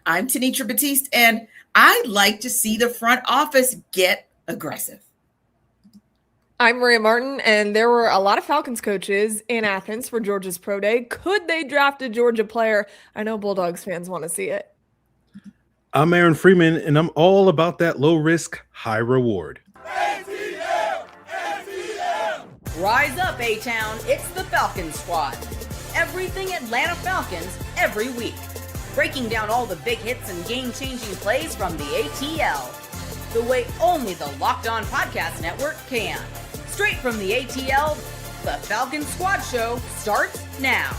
I'm Tenitra Batiste, and I'd like to see the front office get aggressive. I'm Maria Martin, and there were a lot of Falcons coaches in Athens for Georgia's Pro Day. Could they draft a Georgia player? I know Bulldogs fans want to see it. I'm Aaron Freeman, and I'm all about that low risk, high reward. ATL! ATL! Rise up, A-Town. It's the Falcons Squad. Everything Atlanta Falcons every week. Breaking down all the big hits and game-changing plays from the ATL. The way only the Locked On Podcast Network can. Straight from the ATL, the Falcons Squad Show starts now.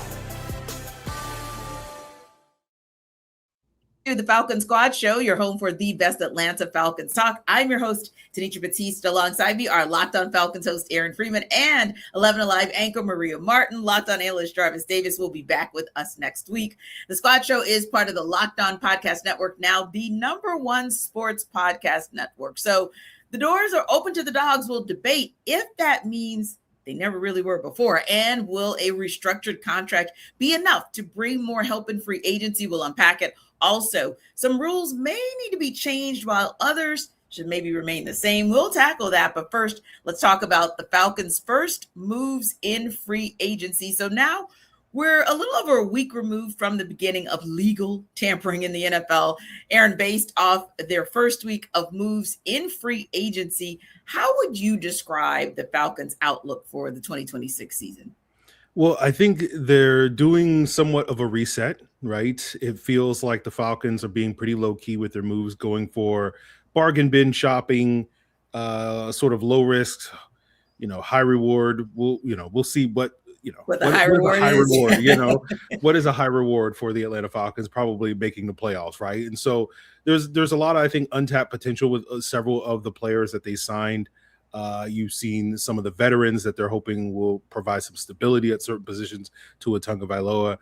The Falcons Squad Show, your home for the best Atlanta Falcons talk. I'm your host, Tenitra Batiste. Alongside me are Locked On Falcons host Aaron Freeman and 11 Alive anchor Maria Martin. Locked On analyst Jarvis Davis will be back with us next week. The Squad Show is part of the Locked On Podcast Network, now the #1 sports podcast network. So the doors are open to the dogs. We'll debate if that means they never really were before. And will a restructured contract be enough to bring more help in free agency? We'll unpack it. Also, some rules may need to be changed while others should maybe remain the same. We'll tackle that. But first, let's talk about the Falcons' first moves in free agency. So now we're a little over a week removed from the beginning of legal tampering in the NFL. Aaron, based off their first week of moves in free agency, how would you describe the Falcons' outlook for the 2026 season? Well, I think they're doing somewhat of a reset, right? It feels like the Falcons are being pretty low key with their moves, going for bargain bin shopping, sort of low risk, high reward. We'll see what the high reward is. What is a high reward for the Atlanta Falcons? Probably making the playoffs, right? And so there's a lot of, I think, untapped potential with several of the players that they signed. You've seen some of the veterans that they're hoping will provide some stability at certain positions to a Tagovailoa,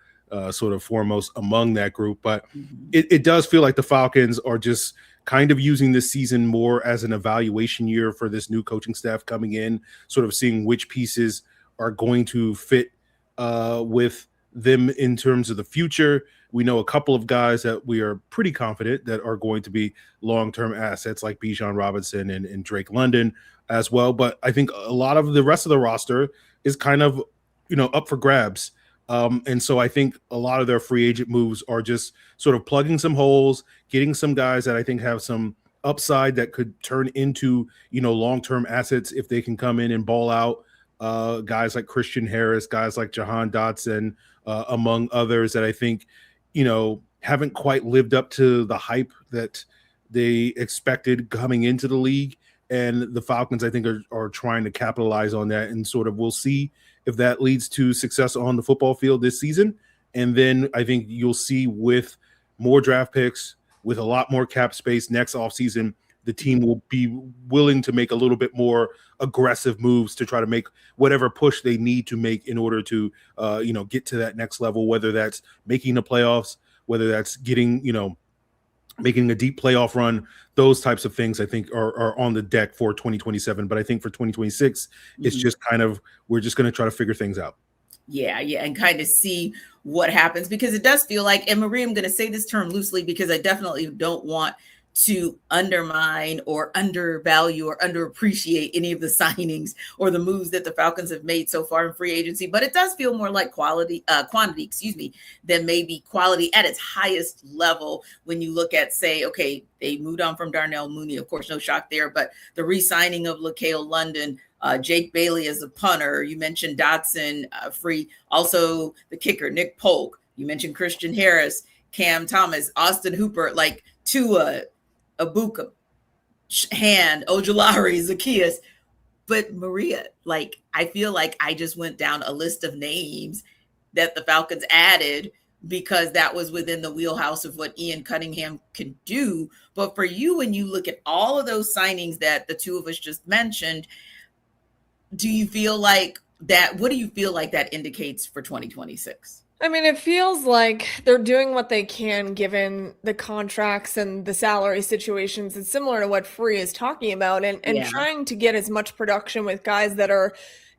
sort of foremost among that group. But it does feel like the Falcons are just kind of using this season more as an evaluation year for this new coaching staff coming in, sort of seeing which pieces are going to fit with them in terms of the future. We know a couple of guys that we are pretty confident that are going to be long-term assets like Bijan Robinson and Drake London as well. But I think a lot of the rest of the roster is kind of, up for grabs. And so I think a lot of their free agent moves are just sort of plugging some holes, getting some guys that I think have some upside that could turn into, long-term assets if they can come in and ball out. Guys like Christian Harris, guys like Jahan Dotson, among others that I think, haven't quite lived up to the hype that they expected coming into the league. And the Falcons, I think, are trying to capitalize on that. And sort of we'll see if that leads to success on the football field this season. And then I think you'll see with more draft picks, with a lot more cap space next offseason, the team will be willing to make a little bit more aggressive moves to try to make whatever push they need to make in order to, get to that next level, whether that's making the playoffs, whether that's getting, making a deep playoff run. Those types of things I think are on the deck for 2027. But I think for 2026, it's just kind of, we're just going to try to figure things out. Yeah, and kind of see what happens, because it does feel like, and Marie, I'm going to say this term loosely because I definitely don't want to undermine or undervalue or underappreciate any of the signings or the moves that the Falcons have made so far in free agency. But it does feel more like quantity, than maybe quality at its highest level. When you look at, say, okay, they moved on from Darnell Mooney, of course, no shock there, but the re-signing of LaCale London, Jake Bailey as a punter. You mentioned Dotson, free. Also the kicker, Nick Polk. You mentioned Christian Harris, Cam Thomas, Austin Hooper, like Tua, Abuka, Hand, Ojulari, Zacchaeus. But Maria, I feel like I just went down a list of names that the Falcons added because that was within the wheelhouse of what Ian Cunningham could do. But for you, when you look at all of those signings that the two of us just mentioned, do you feel like that? What do you feel like that indicates for 2026? I mean, it feels like they're doing what they can given the contracts and the salary situations. It's similar to what Free is talking about and trying to get as much production with guys that are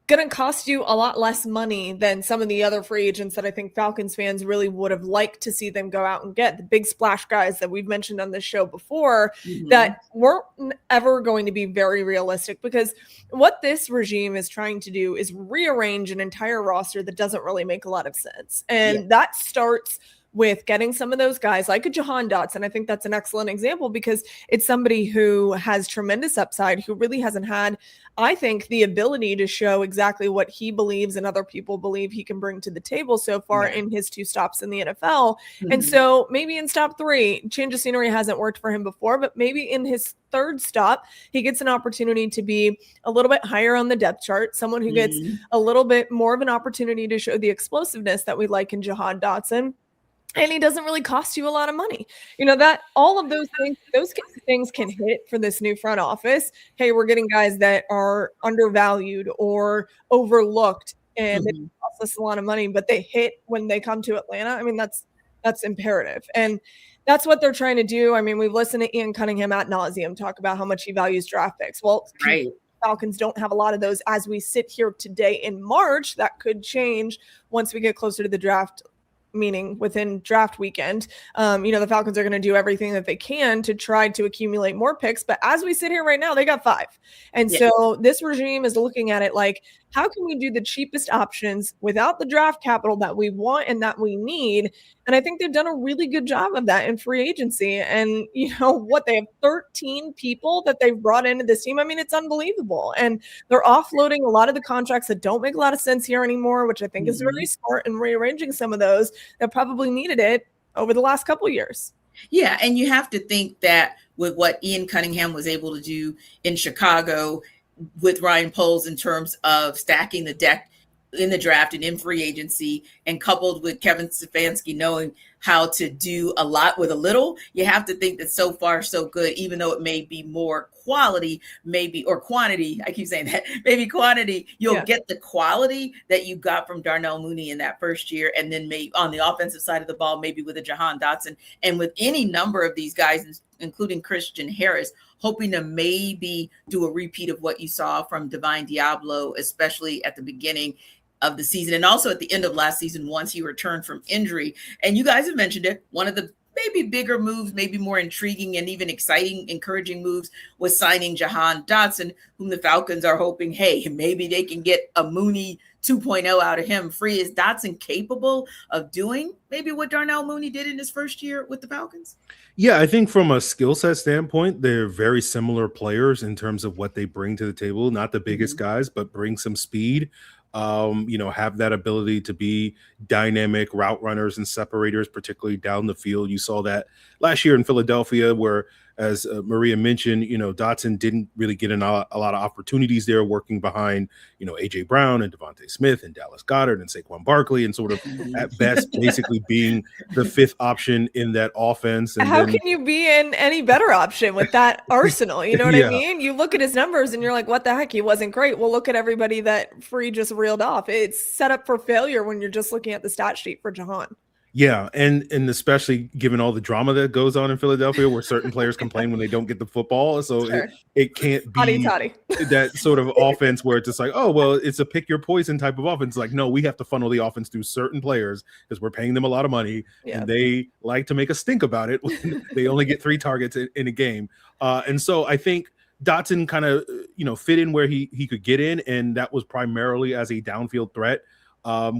going to cost you a lot less money than some of the other free agents that I think Falcons fans really would have liked to see them go out and get. The big splash guys that we've mentioned on this show before that weren't ever going to be very realistic, because what this regime is trying to do is rearrange an entire roster that doesn't really make a lot of sense. And that starts with getting some of those guys like a Jahan Dotson. I think that's an excellent example because it's somebody who has tremendous upside, who really hasn't had, I think, the ability to show exactly what he believes and other people believe he can bring to the table so far in his 2 stops in the NFL. And so maybe in stop 3, change of scenery hasn't worked for him before, but maybe in his 3rd stop, he gets an opportunity to be a little bit higher on the depth chart, someone who gets a little bit more of an opportunity to show the explosiveness that we like in Jahan Dotson. And he doesn't really cost you a lot of money. That all of those things can hit for this new front office. Hey, we're getting guys that are undervalued or overlooked, and they cost us a lot of money, but they hit when they come to Atlanta. I mean, that's imperative. And that's what they're trying to do. I mean, we've listened to Ian Cunningham ad nauseum talk about how much he values draft picks. Well, Falcons don't have a lot of those as we sit here today in March. That could change once we get closer to the draft, meaning within draft weekend. The Falcons are going to do everything that they can to try to accumulate more picks. But as we sit here right now, they got 5. And so this regime is looking at it like, how can we do the cheapest options without the draft capital that we want and that we need? And I think they've done a really good job of that in free agency. And they have 13 people that they've brought into this team. I mean, it's unbelievable. And they're offloading a lot of the contracts that don't make a lot of sense here anymore, which I think is very smart, and rearranging some of those that probably needed it over the last couple of years. Yeah, and you have to think that with what Ian Cunningham was able to do in Chicago with Ryan Poles in terms of stacking the deck in the draft and in free agency, and coupled with Kevin Stefanski knowing how to do a lot with a little, you have to think that so far so good, even though it may be more quality, or quantity. I keep saying that, maybe quantity, you'll get the quality that you got from Darnell Mooney in that first year. And then maybe on the offensive side of the ball, maybe with a Jahan Dotson, and with any number of these guys, including Christian Harris, hoping to maybe do a repeat of what you saw from Divine Diablo, especially at the beginning of the season and also at the end of last season once he returned from injury. And you guys have mentioned it, one of the maybe bigger moves, maybe more intriguing and even exciting, encouraging moves was signing Jahan Dotson, whom the Falcons are hoping, hey, maybe they can get a Mooney 2.0 out of him free. Is Dotson capable of doing maybe what Darnell Mooney did in his first year with the Falcons? Yeah, I think from a skill set standpoint, they're very similar players in terms of what they bring to the table. Not the biggest guys, but bring some speed. Have that ability to be dynamic route runners and separators, particularly down the field. You saw that last year in Philadelphia, where, as Maria mentioned, Dotson didn't really get a lot of opportunities there, working behind, AJ Brown and Devontae Smith and Dallas Goedert and Saquon Barkley, and sort of at best basically being the 5th option in that offense. And how can you be in any better option with that arsenal? You know what I mean? You look at his numbers and you're like, what the heck? He wasn't great. Well, look at everybody that Free just reeled off. It's set up for failure when you're just looking at the stat sheet for Jahan. Yeah, and especially given all the drama that goes on in Philadelphia, where certain players complain when they don't get the football, so it can't be that sort of offense where it's just like, oh, well, it's a pick your poison type of offense. Like, no, we have to funnel the offense through certain players because we're paying them a lot of money, and they like to make a stink about it when they only get 3 targets in a game. And so I think Dotson kind of fit in where he could get in, and that was primarily as a downfield threat.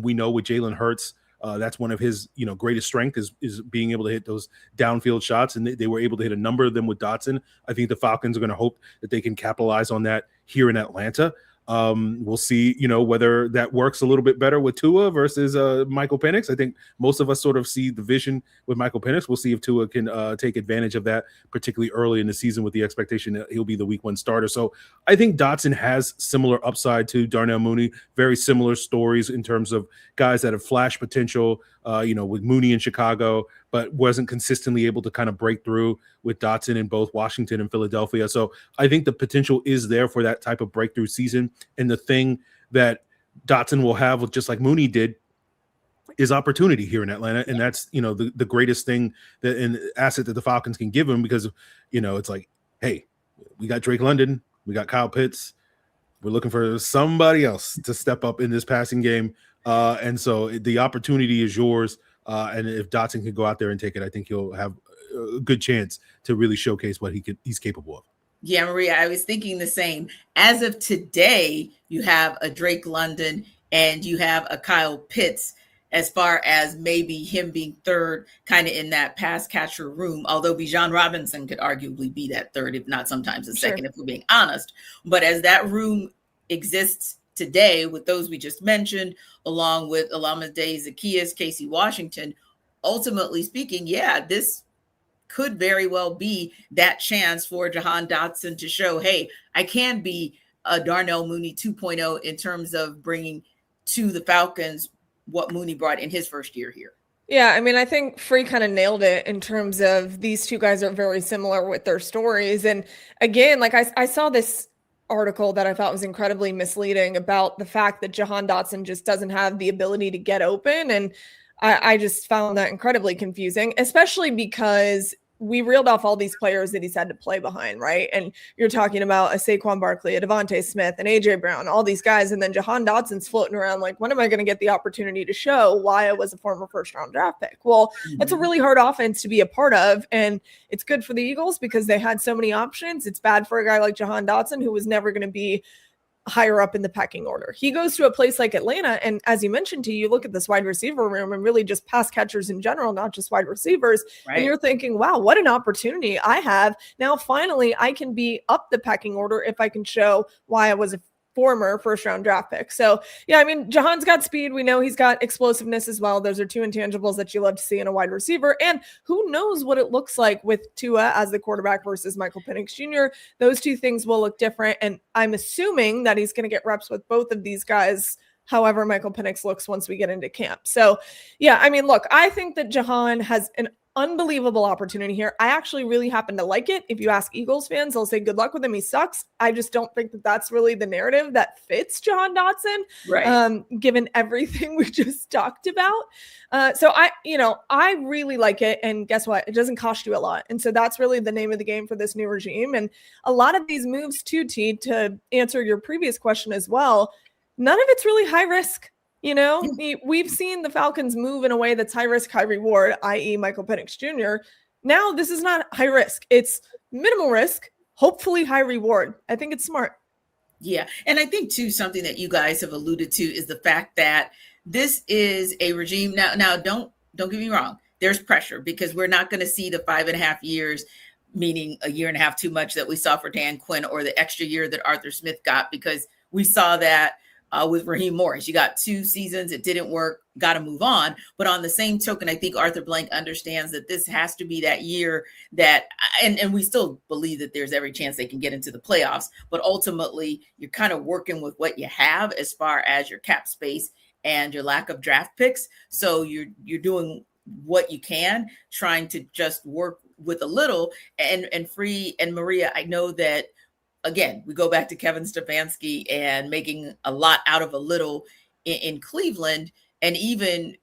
We know with Jalen Hurts, that's one of his, greatest strength is being able to hit those downfield shots, and they were able to hit a number of them with Dotson. I think the Falcons are going to hope that they can capitalize on that here in Atlanta. We'll see, whether that works a little bit better with Tua versus Michael Penix. I think most of us sort of see the vision with Michael Penix. We'll see if Tua can take advantage of that, particularly early in the season with the expectation that he'll be the week 1 starter. So I think Dotson has similar upside to Darnell Mooney, very similar stories in terms of guys that have flash potential, with Mooney in Chicago, but wasn't consistently able to kind of break through with Dotson in both Washington and Philadelphia. So I think the potential is there for that type of breakthrough season. And the thing that Dotson will have, just like Mooney did, is opportunity here in Atlanta. And that's, the greatest thing, that an asset that the Falcons can give him, because, it's like, hey, we got Drake London, we got Kyle Pitts, We're looking for somebody else to step up in this passing game. And so the opportunity is yours. And if Dotson can go out there and take it, I think he'll have a good chance to really showcase what he's capable of. Yeah, Maria, I was thinking the same. As of today, you have a Drake London and you have a Kyle Pitts as far as maybe him being third kind of in that pass catcher room, although Bijan Robinson could arguably be that third, if not sometimes a second, if we're being honest. But as that room exists today with those we just mentioned, along with Olamide Zaccheaus, Casey Washington, ultimately speaking, yeah, this could very well be that chance for Jahan Dotson to show, hey, I can be a Darnell Mooney 2.0 in terms of bringing to the Falcons what Mooney brought in his first year here. Yeah, I mean, I think Free kind of nailed it in terms of these two guys are very similar with their stories. And again, like I saw this article that I thought was incredibly misleading about the fact that Jahan Dotson just doesn't have the ability to get open. And I just found that incredibly confusing, especially because we reeled off all these players that he's had to play behind, right? And you're talking about a Saquon Barkley, a Devontae Smith, and AJ Brown, all these guys. And then Jahan Dotson's floating around like, when am I going to get the opportunity to show why I was a former first-round draft pick? Well, It's a really hard offense to be a part of, and it's good for the Eagles because they had so many options. It's bad for a guy like Jahan Dotson, who was never going to be higher up in the pecking order. He goes to a place like Atlanta, and as you mentioned, you look at this wide receiver room and really just pass catchers in general, not just wide receivers, right. And you're thinking, wow, what an opportunity I have. Now, finally, I can be up the pecking order if I can show why I was a former first-round draft pick. So, yeah, I mean, Jahan's got speed. We know he's got explosiveness as well. Those are two intangibles that you love to see in a wide receiver. And who knows what it looks like with Tua as the quarterback versus Michael Penix Jr. Those two things will look different. And I'm assuming that he's going to get reps with both of these guys, however Michael Penix looks once we get into camp. So, yeah, I mean, look, I think that Jahan has an unbelievable opportunity here. I actually really happen to like it. If you ask Eagles fans, they'll say good luck with him. He sucks. I just don't think that that's really the narrative that fits Jahan Dotson, right? Given everything we just talked about. So I really like it. And guess what? It doesn't cost you a lot. And so that's really the name of the game for this new regime. And a lot of these moves too, T, to answer your previous question as well, none of it's really high risk. We've seen the Falcons move in a way that's high risk, high reward, i.e. Michael Penix Jr. Now, this is not high risk. It's minimal risk, hopefully high reward. I think it's smart. Yeah. And I think, too, something that you guys have alluded to is the fact that this is a regime. Now, don't get me wrong. There's pressure because we're not going to see the 5.5 years, meaning a year and a half too much that we saw for Dan Quinn or the extra year that Arthur Smith got, because we saw that with Raheem Morris. You got 2 seasons. It didn't work. Got to move on. But on the same token, I think Arthur Blank understands that this has to be that year that, and we still believe that there's every chance they can get into the playoffs. But ultimately, you're kind of working with what you have as far as your cap space and your lack of draft picks. So you're doing what you can, trying to just work with a little. And Free and Maria, I know that, again, we go back to Kevin Stefanski and making a lot out of a little in Cleveland, and even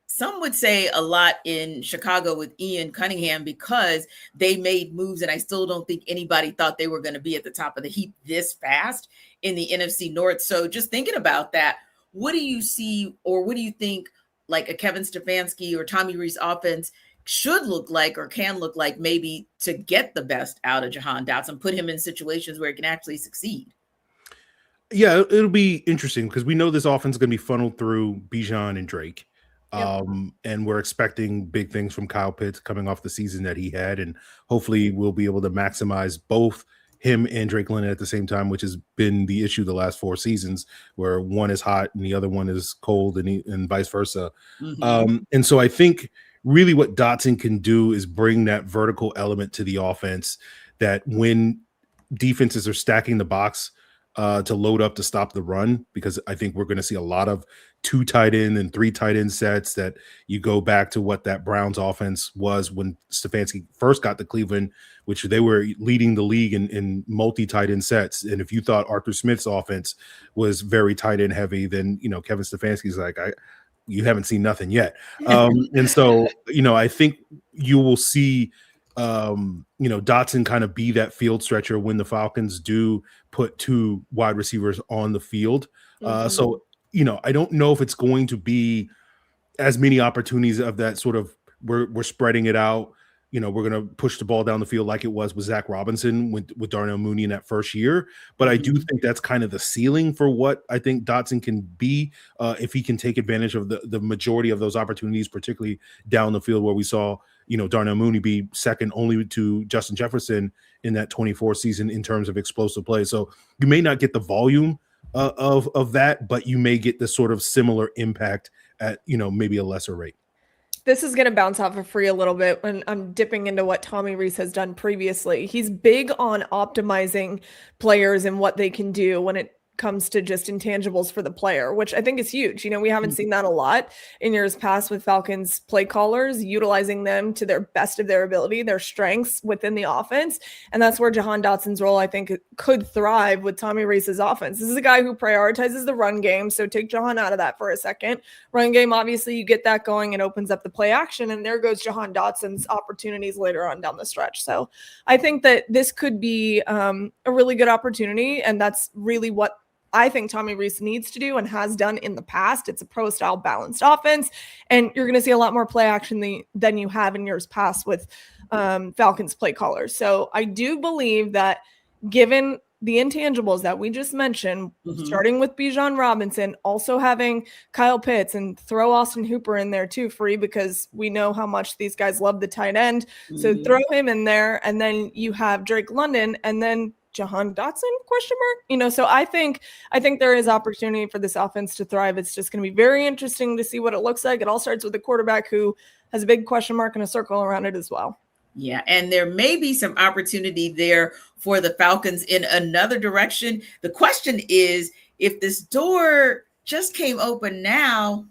some would say a lot in Chicago with Ian Cunningham, because they made moves, and I still don't think anybody thought they were going to be at the top of the heap this fast in the NFC North. So just thinking about that, what do you see, or what do you think like a Kevin Stefanski or Tommy Rees offense should look like or can look like, maybe to get the best out of Jahan Dotson, put him in situations where he can actually succeed? Yeah, it'll be interesting because we know this offense is going to be funneled through Bijan and Drake. Yep. And we're expecting big things from Kyle Pitts coming off the season that he had. And hopefully we'll be able to maximize both him and Drake London at the same time, which has been the issue the last 4 seasons, where one is hot and the other one is cold, and vice versa. Mm-hmm. And so I think really what Dotson can do is bring that vertical element to the offense, that when defenses are stacking the box to load up to stop the run, because I think we're going to see a lot of 2 tight end and 3 tight end sets, that you go back to what that Browns offense was when Stefanski first got to Cleveland, which they were leading the league in multi-tight end sets. And if you thought Arthur Smith's offense was very tight end heavy, then, Kevin Stefanski's like, you haven't seen nothing yet. And so, I think you will see Dotson kind of be that field stretcher when the Falcons do put 2 wide receivers on the field. So, I don't know if it's going to be as many opportunities of that sort of we're spreading it out. We're going to push the ball down the field like it was with Zach Robinson with Darnell Mooney in that first year. But I do think that's kind of the ceiling for what I think Dotson can be if he can take advantage of the majority of those opportunities, particularly down the field where we saw, Darnell Mooney be second only to Justin Jefferson in that 24 season in terms of explosive play. So you may not get the volume of that, but you may get the sort of similar impact at, maybe a lesser rate. This is going to bounce off of Free a little bit when I'm dipping into what Tommy Rees has done previously. He's big on optimizing players and what they can do when it comes to just intangibles for the player, which I think is huge. We haven't seen that a lot in years past with Falcons play callers, utilizing them to their best of their ability, their strengths within the offense. And that's where Jahan Dotson's role, I think, could thrive with Tommy Rees's offense. This is a guy who prioritizes the run game. So take Jahan out of that for a second. Run game, obviously, you get that going and opens up the play action. And there goes Jahan Dotson's opportunities later on down the stretch. So I think that this could be a really good opportunity. And that's really what I think Tommy Rees needs to do and has done in the past. It's a pro-style balanced offense, and you're going to see a lot more play action than you have in years past with Falcons play callers. So I do believe that given the intangibles that we just mentioned, starting with Bijan Robinson, also having Kyle Pitts, and throw Austin Hooper in there too, Free, because we know how much these guys love the tight end. So throw him in there, and then you have Drake London, and then Jahan Dotson ? So I think there is opportunity for this offense to thrive. It's just going to be very interesting to see what it looks like. It all starts with a quarterback who has a big question mark and a circle around it as well. Yeah, and there may be some opportunity there for the Falcons in another direction. The question is, if this door just came open now,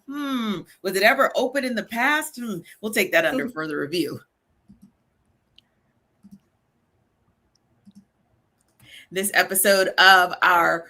was it ever open in the past? We'll take that under further review. This episode of our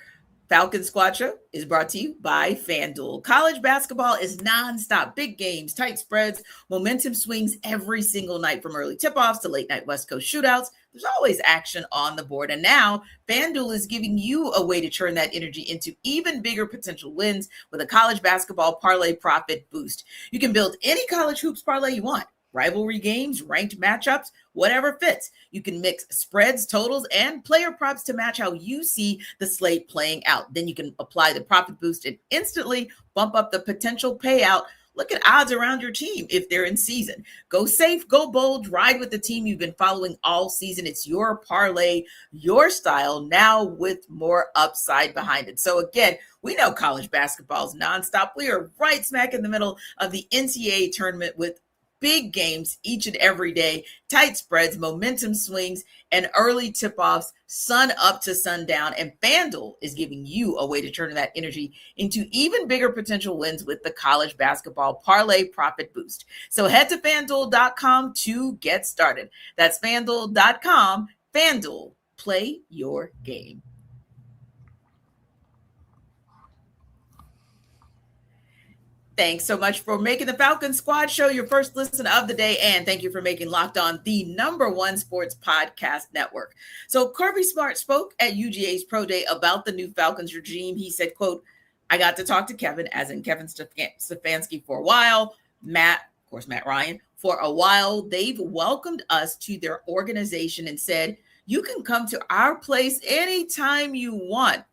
Falcon Squad Show is brought to you by FanDuel. College basketball is nonstop. Big games, tight spreads, momentum swings every single night, from early tip-offs to late-night West Coast shootouts. There's always action on the board. And now FanDuel is giving you a way to turn that energy into even bigger potential wins with a college basketball parlay profit boost. You can build any college hoops parlay you want. Rivalry games, ranked matchups, whatever fits. You can mix spreads, totals, and player props to match how you see the slate playing out. Then you can apply the profit boost and instantly bump up the potential payout. Look at odds around your team if they're in season. Go safe, go bold, ride with the team you've been following all season. It's your parlay, your style, now with more upside behind it. So again, we know college basketball is nonstop. We are right smack in the middle of the NCAA tournament with big games each and every day, tight spreads, momentum swings, and early tip-offs, sun up to sundown. And FanDuel is giving you a way to turn that energy into even bigger potential wins with the college basketball parlay profit boost. So head to FanDuel.com to get started. That's FanDuel.com. FanDuel, play your game. Thanks so much for making the Falcon Squad Show your first listen of the day. And thank you for making Locked On the #1 sports podcast network. So Kirby Smart spoke at UGA's Pro Day about the new Falcons regime. He said, quote, "I got to talk to Kevin, as in Kevin Stefanski, for a while. Matt Ryan, for a while. They've welcomed us to their organization and said, you can come to our place anytime you want."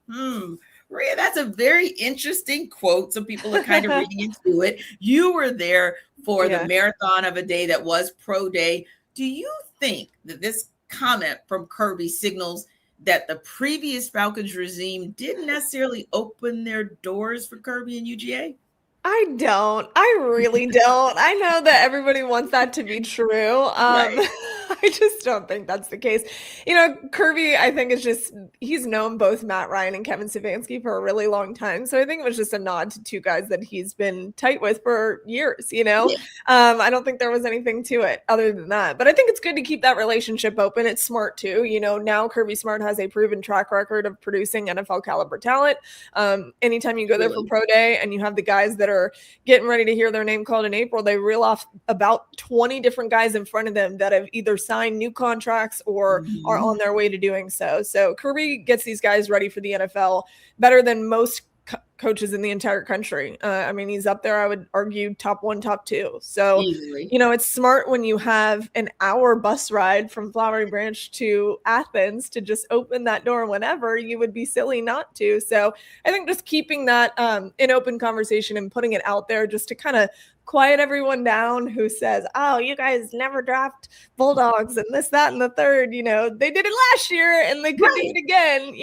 Maria, that's a very interesting quote. Some people are kind of reading into it. You were there for the marathon of a day that was Pro Day. Do you think that this comment from Kirby signals that the previous Falcons regime didn't necessarily open their doors for Kirby and UGA? I don't. I really don't. I know that everybody wants that to be true. Right. I just don't think that's the case. Kirby, I think he's known both Matt Ryan and Kevin Stefanski for a really long time. So I think it was just a nod to two guys that he's been tight with for years, Yeah. I don't think there was anything to it other than that. But I think it's good to keep that relationship open. It's smart too. Now Kirby Smart has a proven track record of producing NFL caliber talent. Anytime you go there for Pro Day and you have the guys that are getting ready to hear their name called in April, they reel off about 20 different guys in front of them that have either sign new contracts or are on their way to doing so. So Kirby gets these guys ready for the NFL better than most coaches in the entire country. I mean, he's up there, I would argue, top 1, top 2. So, Easily. It's smart when you have an hour bus ride from Flowery Branch to Athens to just open that door whenever. You would be silly not to. So I think just keeping that in open conversation and putting it out there just to kind of quiet everyone down who says, oh, you guys never draft Bulldogs and this, that, and the third. They did it last year and they could do it again.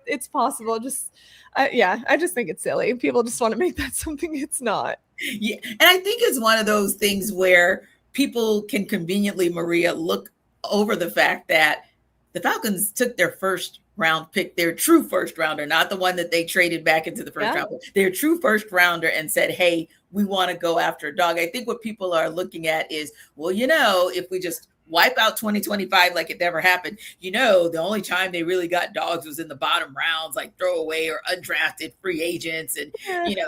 It's possible. Just I just think it's silly. People just want to make that something it's not. Yeah. And I think it's one of those things where people can conveniently, Maria, look over the fact that the Falcons took their first round pick, their true first rounder, not the one that they traded back into the first round, their true first rounder, and said, hey, we want to go after a dog. I think what people are looking at is, well, if we just wipe out 2025 like it never happened, the only time they really got dogs was in the bottom rounds, like throwaway or undrafted free agents. And,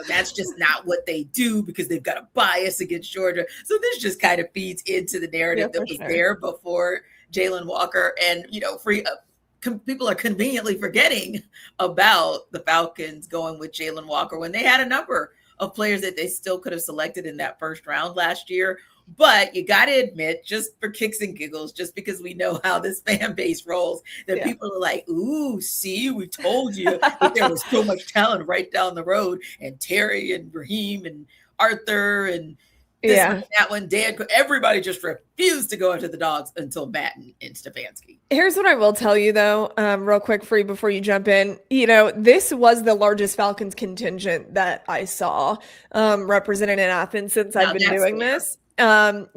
that's just not what they do because they've got a bias against Georgia. So this just kind of feeds into the narrative that was there before Jalen Walker. And, people are conveniently forgetting about the Falcons going with Jalen Walker when they had a number of players that they still could have selected in that first round last year. But you got to admit, just for kicks and giggles, just because we know how this fan base rolls, that people are like, ooh, see, we told you that there was so much talent right down the road. And Terry and Raheem and Arthur and this one, that one, Dan, everybody just refused to go into the Dogs until Matt and Stefanski. Here's what I will tell you, though, real quick for you before you jump in. This was the largest Falcons contingent that I saw represented in Athens since I've been doing this. And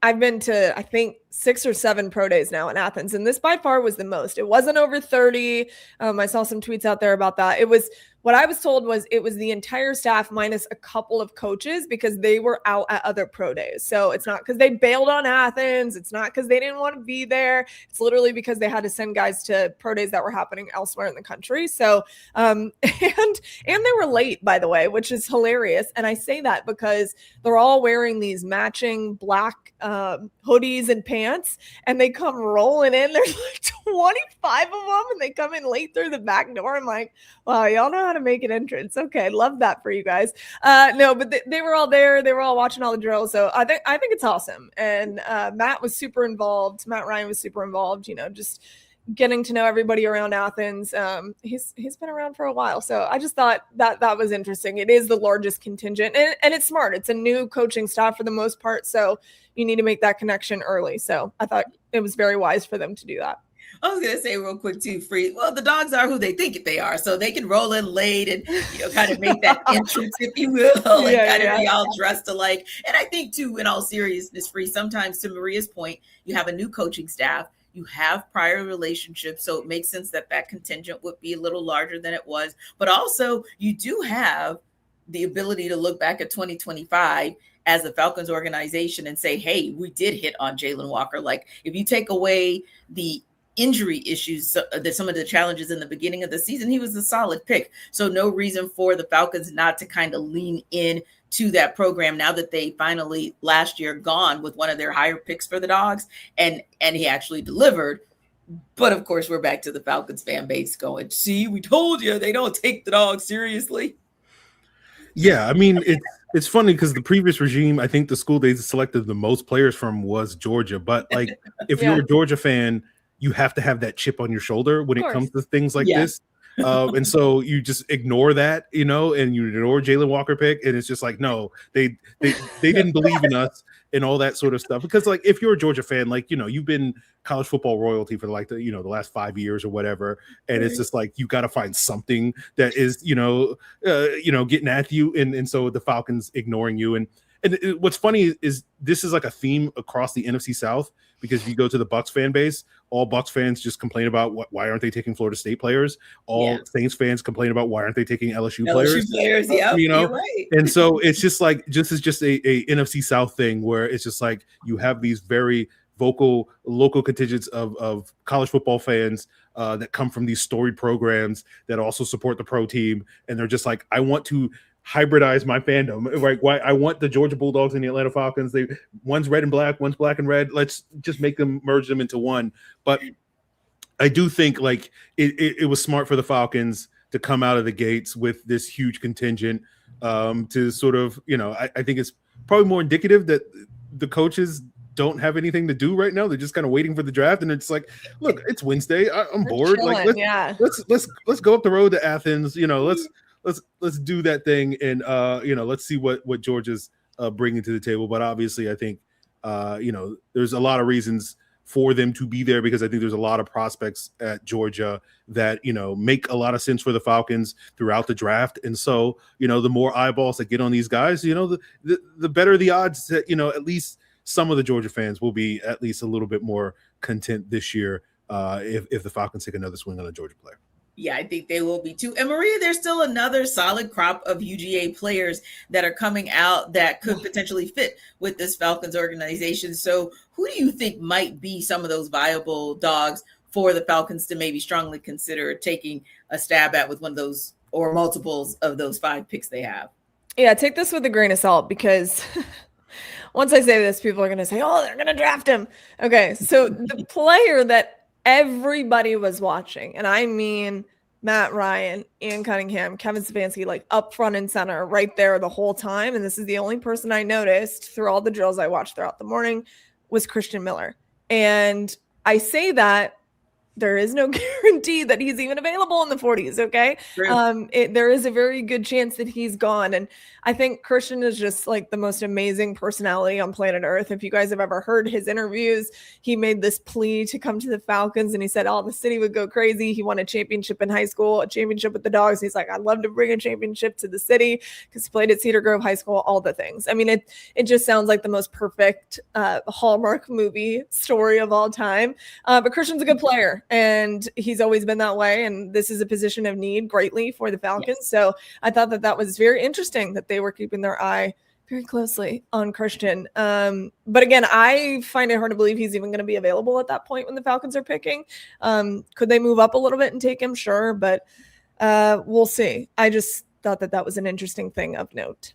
I've been to, I think, 6 or 7 pro days now in Athens, and this by far was the most. It wasn't over 30. I saw some tweets out there about that. It was, what I was told was it was the entire staff minus a couple of coaches because they were out at other pro days. So it's not because they bailed on Athens. It's not because they didn't want to be there. It's literally because they had to send guys to pro days that were happening elsewhere in the country. So, and they were late, by the way, which is hilarious. And I say that because they're all wearing these matching black hoodies and pants, and they come rolling in. There's like 25 of them, and they come in late through the back door. I'm like, wow, y'all know how to make an entrance. Okay, love that for you guys. No, but they were all there. They were all watching all the drills. So I think it's awesome. And Matt was super involved. Matt Ryan was super involved. Just getting to know everybody around Athens. He's been around for a while. So I just thought that was interesting. It is the largest contingent, and it's smart. It's a new coaching staff for the most part. So you need to make that connection early. So I thought it was very wise for them to do that. I was going to say real quick too, Free. Well, the Dogs are who they think they are, so they can roll in late and kind of make that entrance, if you will, and be all dressed alike. And I think too, in all seriousness, Free, sometimes to Maria's point, you have a new coaching staff, you have prior relationships, so it makes sense that contingent would be a little larger than it was. But also, you do have the ability to look back at 2025 as the Falcons organization and say, hey, we did hit on Jalen Walker. Like, if you take away the injury issues, some of the challenges in the beginning of the season, he was a solid pick. So no reason for the Falcons not to kind of lean in to that program now that they finally last year gone with one of their higher picks for the Dogs, and he actually delivered. But of course, we're back to the Falcons fan base going, see, we told you they don't take the Dogs seriously. Yeah, I mean, it's funny because the previous regime, I think the school they selected the most players from was Georgia. But like, if you're a Georgia fan, you have to have that chip on your shoulder when it comes to things like this. And so you just ignore that, and you ignore Jalen Walker pick. And it's just like, no, they didn't believe in us and all that sort of stuff. Because like, if you're a Georgia fan, like, you've been college football royalty for like the last 5 years or whatever. And it's just like, you got to find something that is, getting at you. And so the Falcons ignoring you. And what's funny is this is like a theme across the NFC South, because if you go to the Bucs fan base, all Bucs fans just complain about why aren't they taking Florida State players? All Saints fans complain about why aren't they taking LSU players? You're right. And so it's just like, a NFC South thing where it's just like you have these very vocal local contingents of college football fans that come from these storied programs that also support the pro team, and they're just like, I want to hybridize my fandom. Right? Why I want the Georgia Bulldogs and the Atlanta Falcons. One's red and black, one's black and red. Let's just merge them into one. But I do think like it was smart for the Falcons to come out of the gates with this huge contingent to sort of, I think it's probably more indicative that the coaches don't have anything to do right now. They're just kind of waiting for the draft, and it's like, look, it's Wednesday. I'm bored. Chilling, like, let's go up the road to Athens. Let's do that thing, and let's see what Georgia's bringing to the table. But obviously, I think there's a lot of reasons for them to be there, because I think there's a lot of prospects at Georgia that make a lot of sense for the Falcons throughout the draft. And so the more eyeballs that get on these guys, the better the odds that at least some of the Georgia fans will be at least a little bit more content this year if the Falcons take another swing on a Georgia player. Yeah, I think they will be too. And Maria, there's still another solid crop of UGA players that are coming out that could potentially fit with this Falcons organization. So who do you think might be some of those viable dogs for the Falcons to maybe strongly consider taking a stab at with one of those or multiples of those 5 picks they have? Yeah, take this with a grain of salt, because once I say this, people are going to say, oh, they're going to draft him. Okay, so the player that everybody was watching, and I mean Matt Ryan, Ian Cunningham, Kevin Stefanski, like up front and center right there the whole time, and this is the only person I noticed through all the drills I watched throughout the morning, was Christian Miller. And I say that there is no guarantee that he's even available in the 40s, okay? There is a very good chance that he's gone. And I think Christian is just like the most amazing personality on planet Earth. If you guys have ever heard his interviews, he made this plea to come to the Falcons, and he said, the city would go crazy. He won a championship in high school, a championship with the Dogs. He's like, I'd love to bring a championship to the city, because he played at Cedar Grove High School, all the things. I mean, it just sounds like the most perfect Hallmark movie story of all time. But Christian's a good player, and he's always been that way. And this is a position of need greatly for the Falcons. Yes. So I thought that was very interesting that they were keeping their eye very closely on Christian. But again, I find it hard to believe he's even going to be available at that point when the Falcons are picking. Could they move up a little bit and take him? Sure. But we'll see. I just thought that was an interesting thing of note.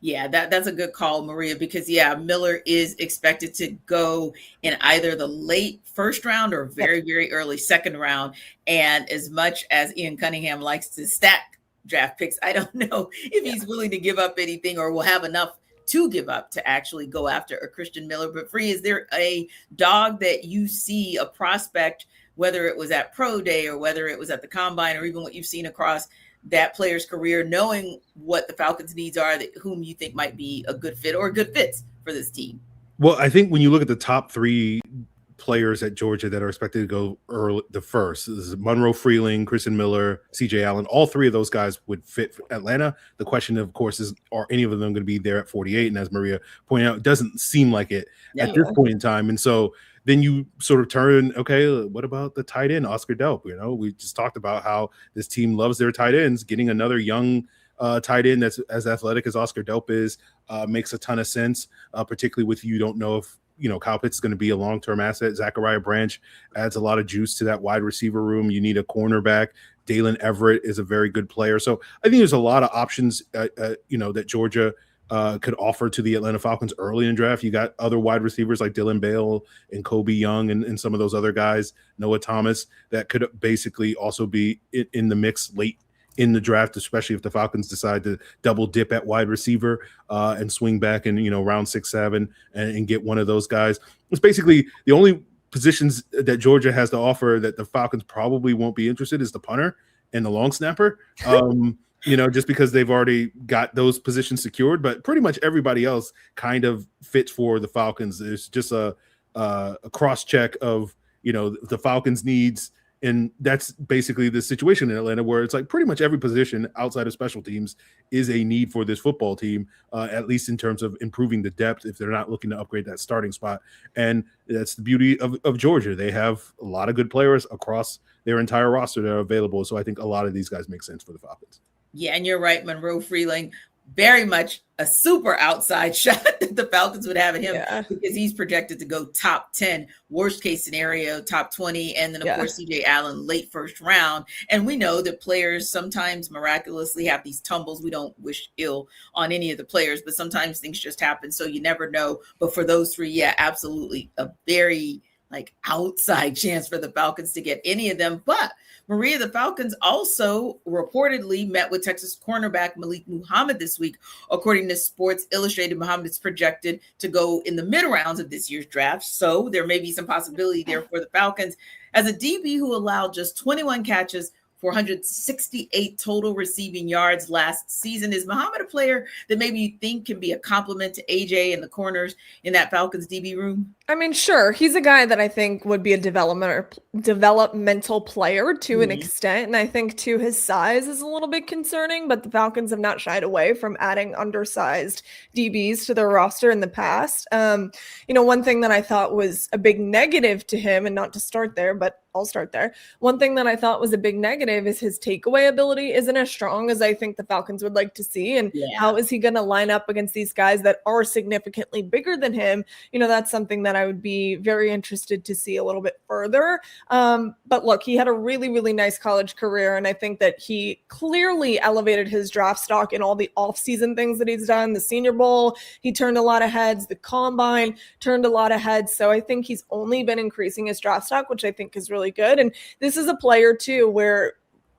Yeah, that's a good call, Maria, because Miller is expected to go in either the late first round or very, very early second round. And as much as Ian Cunningham likes to stack draft picks, I don't know if he's willing to give up anything or will have enough to give up to actually go after a Christian Miller. But Free, is there a dog that you see, a prospect, whether it was at Pro Day or whether it was at the Combine or even what you've seen across that player's career, knowing what the Falcons' needs are, whom you think might be a good fit or good fits for this team? Well, I think when you look at the top 3 players at Georgia that are expected to go early, the first is Monroe Freeling, Christian Miller, CJ Allen. All 3 of those guys would fit for Atlanta. The question, of course, is, are any of them going to be there at 48? And as Maria pointed out, it doesn't seem like it at this point in time. And so then you sort of turn, okay, what about the tight end, Oscar Delp? We just talked about how this team loves their tight ends. Getting another young tight end that's as athletic as Oscar Delp is makes a ton of sense, particularly with you don't know if Kyle Pitts is going to be a long-term asset. Zachariah Branch adds a lot of juice to that wide receiver room. You need a cornerback. Dalen Everett is a very good player. So I think there's a lot of options, that Georgia could offer to the Atlanta Falcons early in draft. You got other wide receivers like Dylan Bale and Kobe Young and some of those other guys, Noah Thomas, that could basically also be in the mix late in the draft, especially if the Falcons decide to double dip at wide receiver and swing back in, round 6, 7 and get one of those guys. It's basically the only positions that Georgia has to offer that the Falcons probably won't be interested is the punter and the long snapper. Just because they've already got those positions secured, but pretty much everybody else kind of fits for the Falcons. There's just a cross check of, the Falcons needs. And that's basically the situation in Atlanta, where it's like pretty much every position outside of special teams is a need for this football team, at least in terms of improving the depth if they're not looking to upgrade that starting spot. And that's the beauty of Georgia. They have a lot of good players across their entire roster that are available. So I think a lot of these guys make sense for the Falcons. Yeah, and you're right, Monroe Freeling, very much a super outside shot that the Falcons would have at him because he's projected to go top 10, worst case scenario, top 20. And then, of course, CJ Allen, late first round. And we know that players sometimes miraculously have these tumbles. We don't wish ill on any of the players, but sometimes things just happen. So you never know. But for those three, absolutely a very outside chance for the Falcons to get any of them. But Maria, the Falcons also reportedly met with Texas cornerback Malik Muhammad this week. According to Sports Illustrated, Muhammad is projected to go in the mid rounds of this year's draft. So there may be some possibility there for the Falcons. As a DB who allowed just 21 catches, 468 total receiving yards last season, is Muhammad a player that maybe you think can be a compliment to AJ and the corners in that Falcons DB room? I mean, sure. He's a guy that I think would be a developmental player to an extent. And I think too, his size is a little bit concerning, but the Falcons have not shied away from adding undersized DBs to their roster in the past. One thing that I thought was a big negative to him, and not to start there, but I'll start there. One thing that I thought was a big negative is his takeaway ability isn't as strong as I think the Falcons would like to see. And how is he going to line up against these guys that are significantly bigger than him? That's something that I would be very interested to see a little bit further. But look, he had a really, really nice college career. And I think that he clearly elevated his draft stock in all the offseason things that he's done. The Senior Bowl, he turned a lot of heads. The Combine turned a lot of heads. So I think he's only been increasing his draft stock, which I think is really good. And this is a player too, where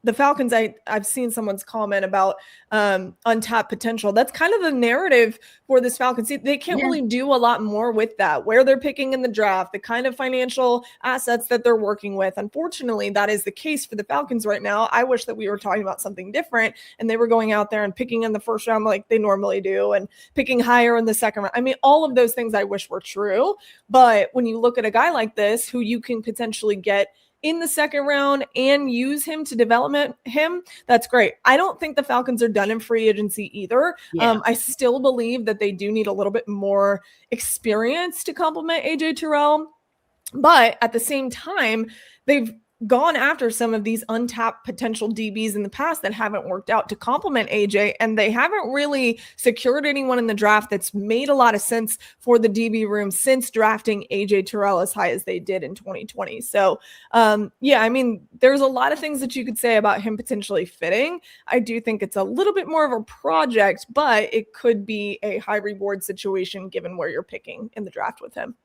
the Falcons, I've seen someone's comment about untapped potential. That's kind of the narrative for this Falcons. They can't really do a lot more with that, where they're picking in the draft, the kind of financial assets that they're working with. Unfortunately, that is the case for the Falcons right now. I wish that we were talking about something different and they were going out there and picking in the first round like they normally do and picking higher in the second round. I mean, all of those things I wish were true. But when you look at a guy like this, who you can potentially get in the second round and use him to develop him, that's great. I don't think the Falcons are done in free agency either. I still believe that they do need a little bit more experience to complement AJ Terrell. But at the same time, they've gone after some of these untapped potential DBs in the past that haven't worked out to complement AJ, and they haven't really secured anyone in the draft that's made a lot of sense for the DB room since drafting AJ Terrell as high as they did in 2020. So, I mean, there's a lot of things that you could say about him potentially fitting. I do think it's a little bit more of a project, but it could be a high reward situation given where you're picking in the draft with him.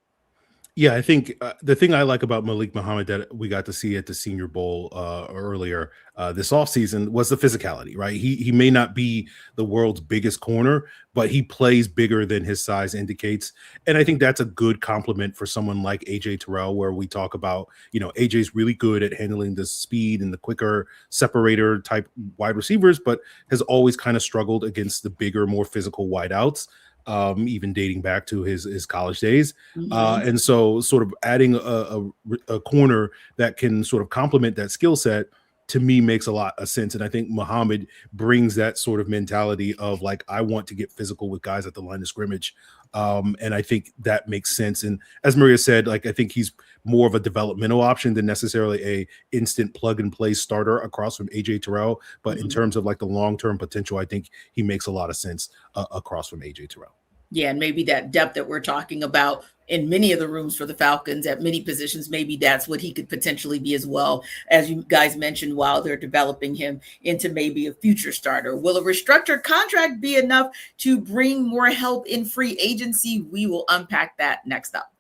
Yeah, I think the thing I like about Malik Muhammad that we got to see at the Senior Bowl earlier this offseason was the physicality, right? He may not be the world's biggest corner, but he plays bigger than his size indicates. And I think that's a good compliment for someone like AJ Terrell, where we talk about, AJ's really good at handling the speed and the quicker separator type wide receivers, but has always kind of struggled against the bigger, more physical wideouts. Even dating back to his college days. And so sort of adding a corner that can sort of complement that skill set, to me, makes a lot of sense. And I think Muhammad brings that sort of mentality of like, I want to get physical with guys at the line of scrimmage. And I think that makes sense. And as Maria said, like, I think he's more of a developmental option than necessarily a instant plug and play starter across from AJ Terrell. But in terms of like the long-term potential, I think he makes a lot of sense across from AJ Terrell. Yeah, and maybe that depth that we're talking about in many of the rooms for the Falcons at many positions, maybe that's what he could potentially be as well, as you guys mentioned, while they're developing him into maybe a future starter. Will a restructured contract be enough to bring more help in free agency? We will unpack that next up.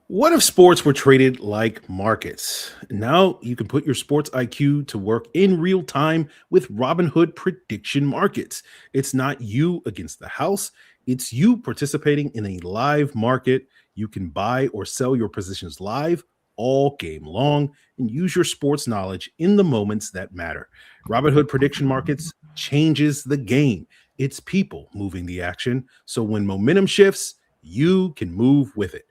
What if sports were traded like markets? Now you can put your sports IQ to work in real time with Robinhood prediction markets. It's not you against the house. It's you participating in a live market. You can buy or sell your positions live all game long and use your sports knowledge in the moments that matter. Robinhood prediction markets changes the game. It's people moving the action. So when momentum shifts, you can move with it.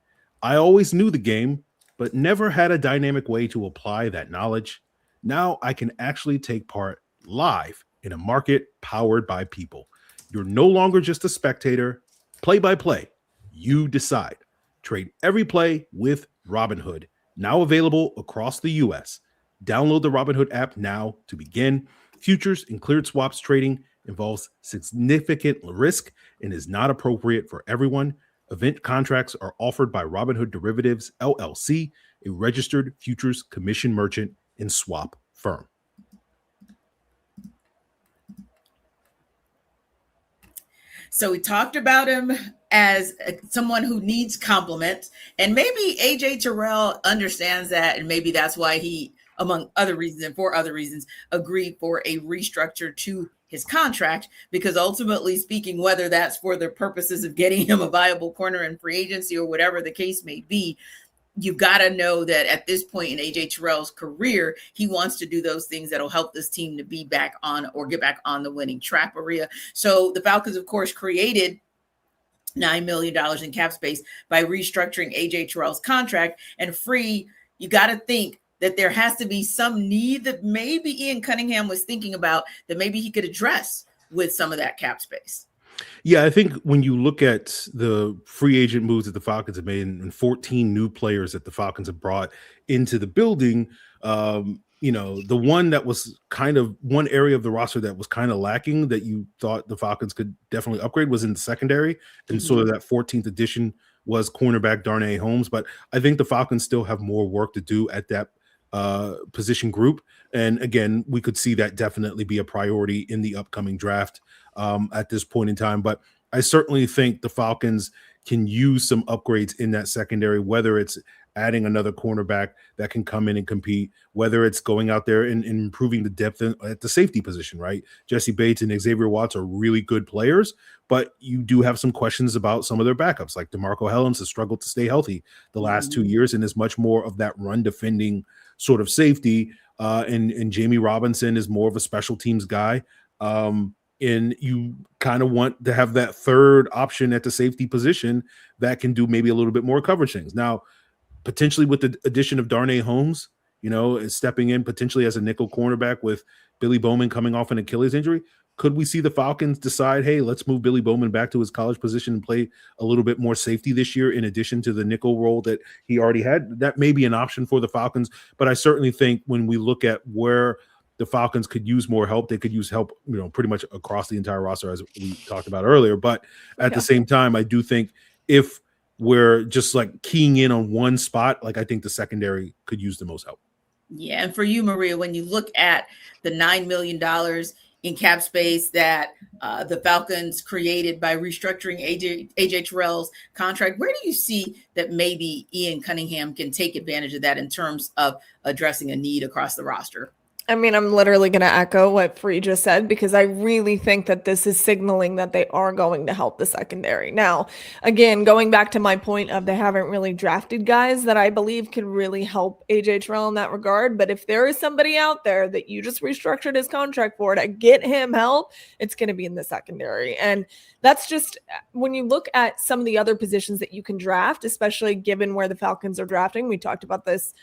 I always knew the game, but never had a dynamic way to apply that knowledge. Now I can actually take part live in a market powered by people. You're no longer just a spectator. Play by play. You decide. Trade every play with Robinhood. Now available across the U.S. Download the Robinhood app now to begin. Futures and cleared swaps trading involves significant risk and is not appropriate for everyone. Event contracts are offered by Robinhood Derivatives, LLC, a registered futures commission merchant and swap firm. So we talked about him as someone who needs compliments, and maybe AJ Terrell understands that, and maybe that's why he, among other reasons and for other reasons, agreed for a restructure to his contract, because ultimately speaking, whether that's for the purposes of getting him a viable corner in free agency or whatever the case may be, you've got to know that at this point in AJ Terrell's career, he wants to do those things that'll help this team to be back on or get back on the winning track, Maria. So the Falcons, of course, created $9 million in cap space by restructuring AJ Terrell's contract and free. You got to think that there has to be some need that maybe Ian Cunningham was thinking about that maybe he could address with some of that cap space. Yeah, I think when you look at the free agent moves that the Falcons have made and 14 new players that the Falcons have brought into the building, the one that was kind of one area of the roster that was kind of lacking that you thought the Falcons could definitely upgrade was in the secondary. And sort of that 14th addition was cornerback Darnay Holmes. But I think the Falcons still have more work to do at that position group. And again, we could see that definitely be a priority in the upcoming draft at this point in time. But I certainly think the Falcons can use some upgrades in that secondary, whether it's adding another cornerback that can come in and compete, whether it's going out there and improving the depth at the safety position, right? Jesse Bates and Xavier Watts are really good players, but you do have some questions about some of their backups, like DeMarco Hellens has struggled to stay healthy the last 2 years and is much more of that run defending sort of safety. And Jamie Robinson is more of a special teams guy. And you kind of want to have that third option at the safety position that can do maybe a little bit more coverage things. Now, potentially with the addition of Darnay Holmes, is stepping in potentially as a nickel cornerback with Billy Bowman coming off an Achilles injury. Could we see the Falcons decide, hey, let's move Billy Bowman back to his college position and play a little bit more safety this year in addition to the nickel role that he already had? That may be an option for the Falcons, but I certainly think when we look at where the Falcons could use more help, they could use help, pretty much across the entire roster, as we talked about earlier. But at the same time, I do think if we're just like keying in on one spot, like I think the secondary could use the most help. Yeah. And for you, Maria, when you look at the $9 million in cap space that the Falcons created by restructuring AJ Terrell's contract, where do you see that maybe Ian Cunningham can take advantage of that in terms of addressing a need across the roster? I mean, I'm literally going to echo what Free just said, because I really think that this is signaling that they are going to help the secondary. Now, again, going back to my point of they haven't really drafted guys that I believe can really help AJ Terrell in that regard. But if there is somebody out there that you just restructured his contract for to get him help, it's going to be in the secondary. And that's just when you look at some of the other positions that you can draft, especially given where the Falcons are drafting. We talked about this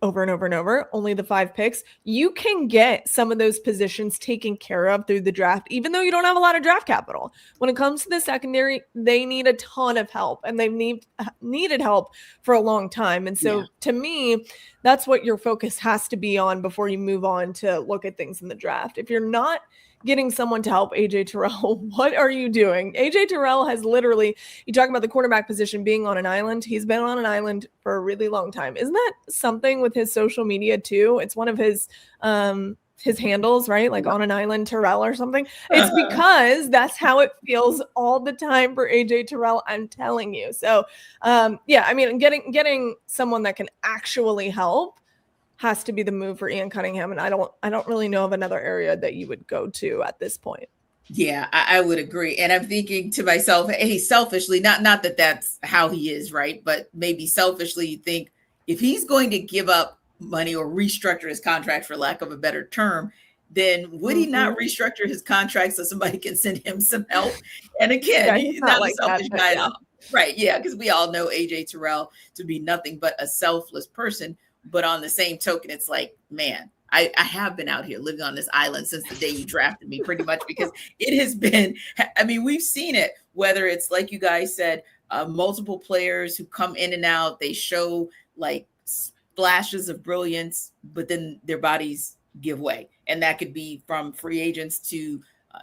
over and over and over, only the 5 picks. You can get some of those positions taken care of through the draft, even though you don't have a lot of draft capital. When it comes to the secondary, they need a ton of help, and they've needed help for a long time. And so to me, that's what your focus has to be on before you move on to look at things in the draft. If you're not getting someone to help AJ Terrell, what are you doing? AJ Terrell has literally, you talk about the quarterback position being on an island. He's been on an island for a really long time. Isn't that something with his social media too? It's one of his handles, right? Like on an island Terrell or something. It's because that's how it feels all the time for AJ Terrell. I'm telling you. So I mean, getting someone that can actually help has to be the move for Ian Cunningham. And I don't really know of another area that you would go to at this point. Yeah, I would agree. And I'm thinking to myself, hey, selfishly, not that that's how he is, right? But maybe selfishly you think if he's going to give up money or restructure his contract, for lack of a better term, then would he not restructure his contract so somebody can send him some help? And again, he's not like a selfish guy at all. Right. Yeah, because we all know AJ Terrell to be nothing but a selfless person. But on the same token, it's like, man, I have been out here living on this island since the day you drafted me, pretty much, because it has been, I mean, we've seen it, whether it's like you guys said, multiple players who come in and out, they show like flashes of brilliance, but then their bodies give way. And that could be from free agents to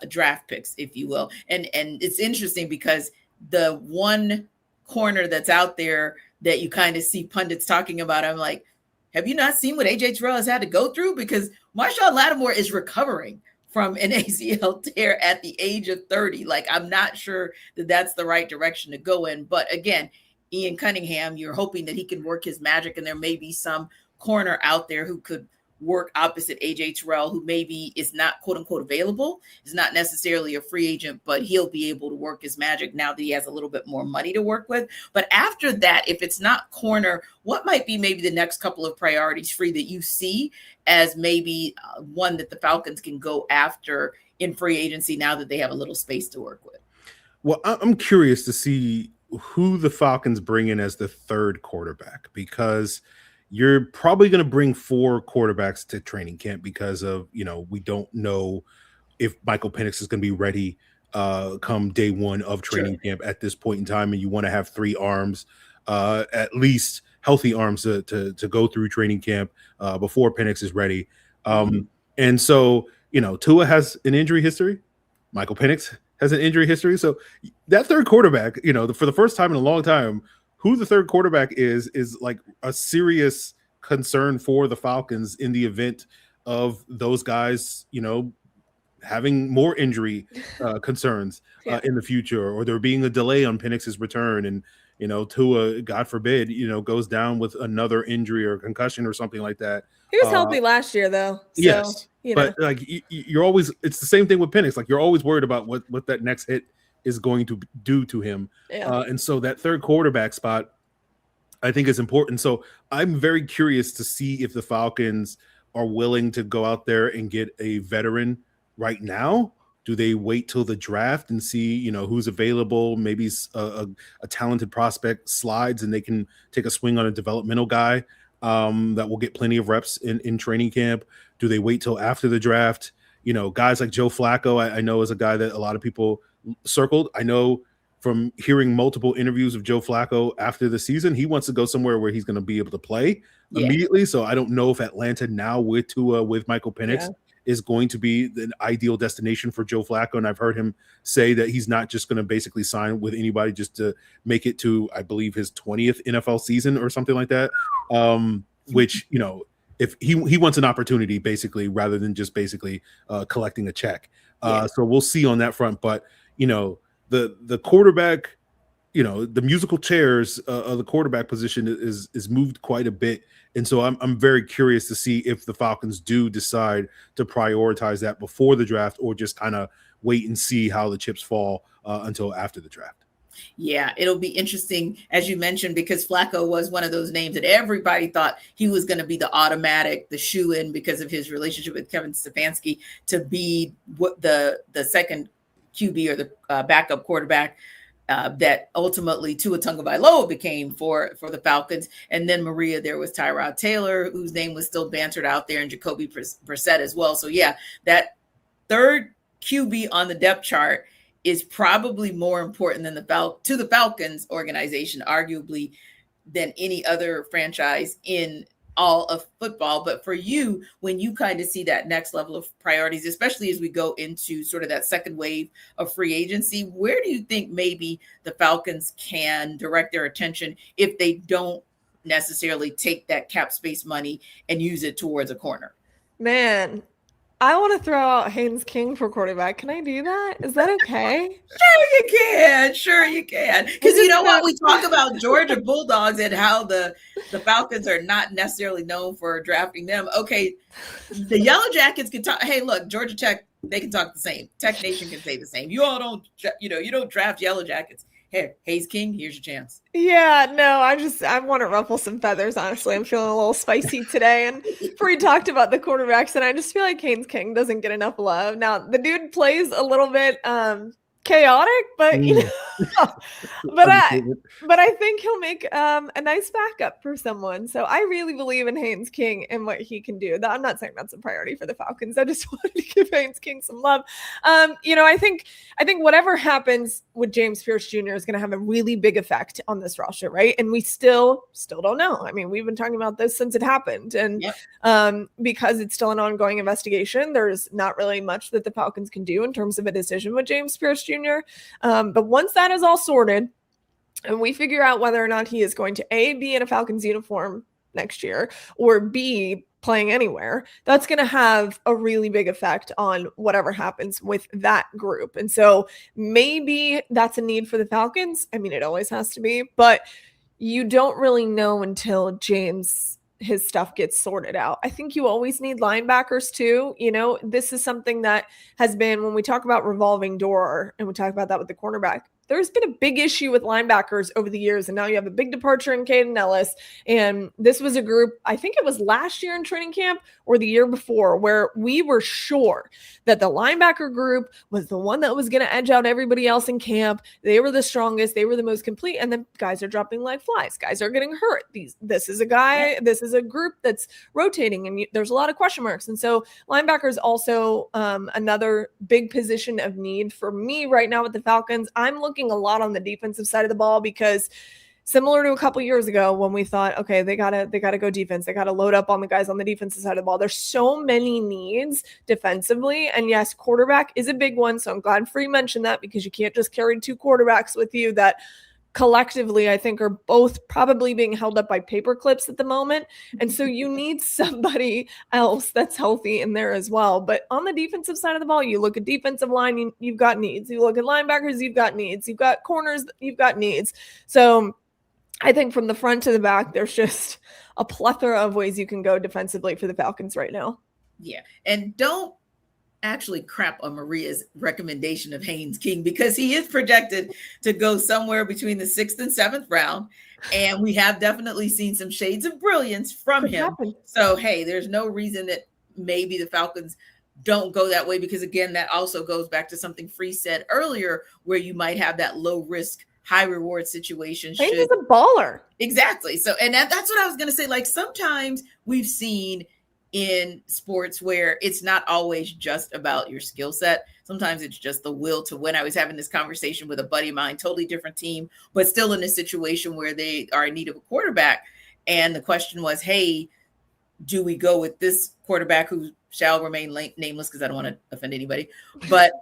draft picks, if you will. And it's interesting because the one corner that's out there that you kind of see pundits talking about, I'm like, have you not seen what AJ Terrell has had to go through? Because Marshawn Lattimore is recovering from an ACL tear at the age of 30. Like, I'm not sure that that's the right direction to go in. But again, Ian Cunningham, you're hoping that he can work his magic, and there may be some corner out there who could work opposite AJ Terrell, who maybe is not quote unquote available, is not necessarily a free agent, but he'll be able to work his magic now that he has a little bit more money to work with. But after that, if it's not corner, what might be maybe the next couple of priorities, Free, that you see as maybe one that the Falcons can go after in free agency now that they have a little space to work with? Well, I'm curious to see who the Falcons bring in as the third quarterback, because you're probably going to bring 4 quarterbacks to training camp because of, we don't know if Michael Penix is going to be ready come day one of training camp at this point in time. And you want to have 3 arms, at least healthy arms to go through training camp before Penix is ready. And so, Tua has an injury history. Michael Penix has an injury history. So that third quarterback, for the first time in a long time, who the third quarterback is like a serious concern for the Falcons in the event of those guys, having more injury concerns in the future, or there being a delay on Penix's return, and Tua, God forbid, goes down with another injury or concussion or something like that. He was healthy last year, though. So, yes, but like you're always, it's the same thing with Penix. Like, you're always worried about what that next hit is going to do to him. And so that third quarterback spot, I think, is important. So I'm very curious to see if the Falcons are willing to go out there and get a veteran right now. Do they wait till the draft and see, who's available? Maybe a talented prospect slides and they can take a swing on a developmental guy that will get plenty of reps in training camp. Do they wait till after the draft? Guys like Joe Flacco, I know, is a guy that a lot of people circled. I know from hearing multiple interviews of Joe Flacco after the season, he wants to go somewhere where he's going to be able to play immediately. So I don't know if Atlanta now with Michael Penix is going to be the ideal destination for Joe Flacco. And I've heard him say that he's not just going to basically sign with anybody just to make it to, I believe, his 20th NFL season or something like that. Which, if he wants an opportunity basically, rather than just basically collecting a check. So we'll see on that front. But, the quarterback, the musical chairs of the quarterback position is moved quite a bit. And so I'm very curious to see if the Falcons do decide to prioritize that before the draft, or just kind of wait and see how the chips fall until after the draft. Yeah, it'll be interesting, as you mentioned, because Flacco was one of those names that everybody thought he was going to be the shoe-in because of his relationship with Kevin Stefanski to be what the second QB or the backup quarterback that ultimately Tua Tagovailoa became for the Falcons. And then Maria, there was Tyrod Taylor, whose name was still bantered out there, and Jacoby Brissett as well. So yeah, that third QB on the depth chart is probably more important than to the Falcons organization, arguably, than any other franchise in all of football. But for you, when you kind of see that next level of priorities, especially as we go into sort of that second wave of free agency, where do you think maybe the Falcons can direct their attention if they don't necessarily take that cap space money and use it towards a corner? Man, I want to throw out Haynes King for quarterback. Can I do that? Is that okay? Sure you can. Because you know what? We talk about Georgia Bulldogs and how the Falcons are not necessarily known for drafting them. Okay, the Yellow Jackets can talk. Hey, look, Georgia Tech, they can talk the same. Tech Nation can say the same. You all don't, you don't draft Yellow Jackets. Hey, Hayes King, here's your chance. Yeah, no, I want to ruffle some feathers, honestly. I'm feeling a little spicy today. And we talked about the quarterbacks, and I just feel like Haynes King doesn't get enough love. Now, the dude plays a little bit chaotic, but, but I think he'll make a nice backup for someone. So I really believe in Haynes King and what he can do. I'm not saying that's a priority for the Falcons. I just wanted to give Haynes King some love. I think whatever happens with James Pierce Jr. is going to have a really big effect on this roster, right? And we still don't know. I mean, we've been talking about this since it happened, and because it's still an ongoing investigation, there's not really much that the Falcons can do in terms of a decision with James Pierce Jr. But once that is all sorted and we figure out whether or not he is going to A, be in a Falcons uniform next year, or B, playing anywhere, that's going to have a really big effect on whatever happens with that group. And so maybe that's a need for the Falcons. I mean, it always has to be, but you don't really know until his stuff gets sorted out. I think you always need linebackers too. This is something that has been, when we talk about revolving door and we talk about that with the cornerback, there's been a big issue with linebackers over the years, and now you have a big departure in Caden Ellis. And this was a group, I think it was last year in training camp or the year before, where we were sure that the linebacker group was the one that was going to edge out everybody else in camp. They were the strongest. They were the most complete. And then guys are dropping like flies. Guys are getting hurt. This is a group that's rotating, and there's a lot of question marks. And so linebackers also another big position of need for me right now with the Falcons. I'm looking a lot on the defensive side of the ball, because similar to a couple years ago when we thought, okay, they gotta go defense, they gotta load up on the guys on the defensive side of the ball. There's so many needs defensively, and yes, quarterback is a big one. So I'm glad Free mentioned that, because you can't just carry two quarterbacks with you that collectively, I think, are both probably being held up by paper clips at the moment. And so you need somebody else that's healthy in there as well. But on the defensive side of the ball, you look at defensive line, you've got needs. You look at linebackers, you've got needs. You've got corners, you've got needs. So I think from the front to the back, there's just a plethora of ways you can go defensively for the Falcons right now. Yeah. And don't actually crap on Maria's recommendation of Haynes King, because he is projected to go somewhere between the 6th and 7th round. And we have definitely seen some shades of brilliance from him. So, hey, there's no reason that maybe the Falcons don't go that way, because again, that also goes back to something Free said earlier, where you might have that low risk, high reward situation. Haynes is a baller. Exactly. So, and that's what I was going to say. Like, sometimes we've seen in sports where it's not always just about your skill set. Sometimes it's just the will to win. I was having this conversation with a buddy of mine, totally different team, but still in a situation where they are in need of a quarterback. And the question was, hey, do we go with this quarterback who shall remain nameless, because I don't want to offend anybody, but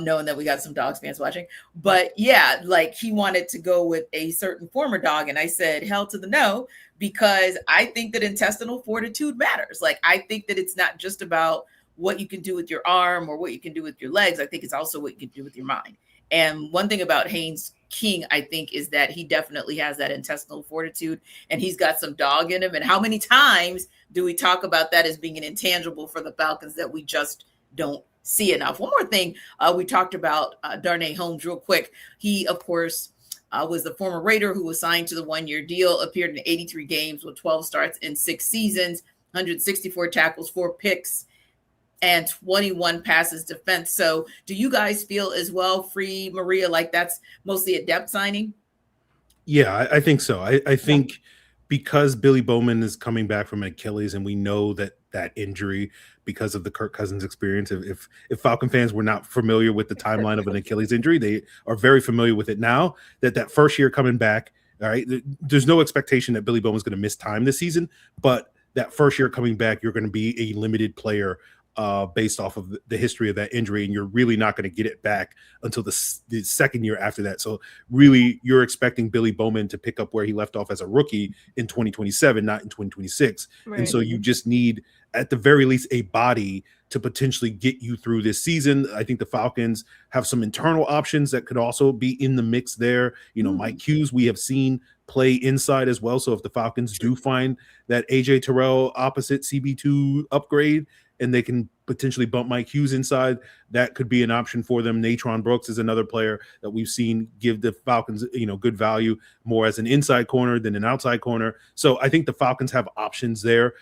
knowing that we got some Dogs fans watching. But yeah, like, he wanted to go with a certain former Dog. And I said, hell to the no, because I think that intestinal fortitude matters. Like, I think that it's not just about what you can do with your arm or what you can do with your legs. I think it's also what you can do with your mind. And one thing about Haynes King, I think, is that he definitely has that intestinal fortitude, and he's got some dog in him. And how many times do we talk about that as being an intangible for the Falcons that we just don't see enough? One more thing, we talked about Darnay Holmes real quick. He, of course, was the former Raider who was signed to the one-year deal, appeared in 83 games with 12 starts in 6 seasons, 164 tackles, 4 picks, and 21 passes defense. So do you guys feel as well, Free, Maria, like that's mostly a depth signing? Yeah, I think so. I think because Billy Bowman is coming back from Achilles, and we know that injury, because of the Kirk Cousins experience, if Falcon fans were not familiar with the timeline of an Achilles injury, they are very familiar with it now. That first year coming back, all right, there's no expectation that Billy Bowman's going to miss time this season, but that first year coming back, you're going to be a limited player based off of the history of that injury, and you're really not going to get it back until the second year after that. So really, you're expecting Billy Bowman to pick up where he left off as a rookie in 2027, not in 2026. Right. And so you just need, at the very least, a body to potentially get you through this season. I think the Falcons have some internal options that could also be in the mix there. You know, Mike Hughes, we have seen play inside as well. So if the Falcons do find that AJ Terrell opposite CB2 upgrade, and they can potentially bump Mike Hughes inside, that could be an option for them. Natron Brooks is another player that we've seen give the Falcons, good value, more as an inside corner than an outside corner. So I think the Falcons have options there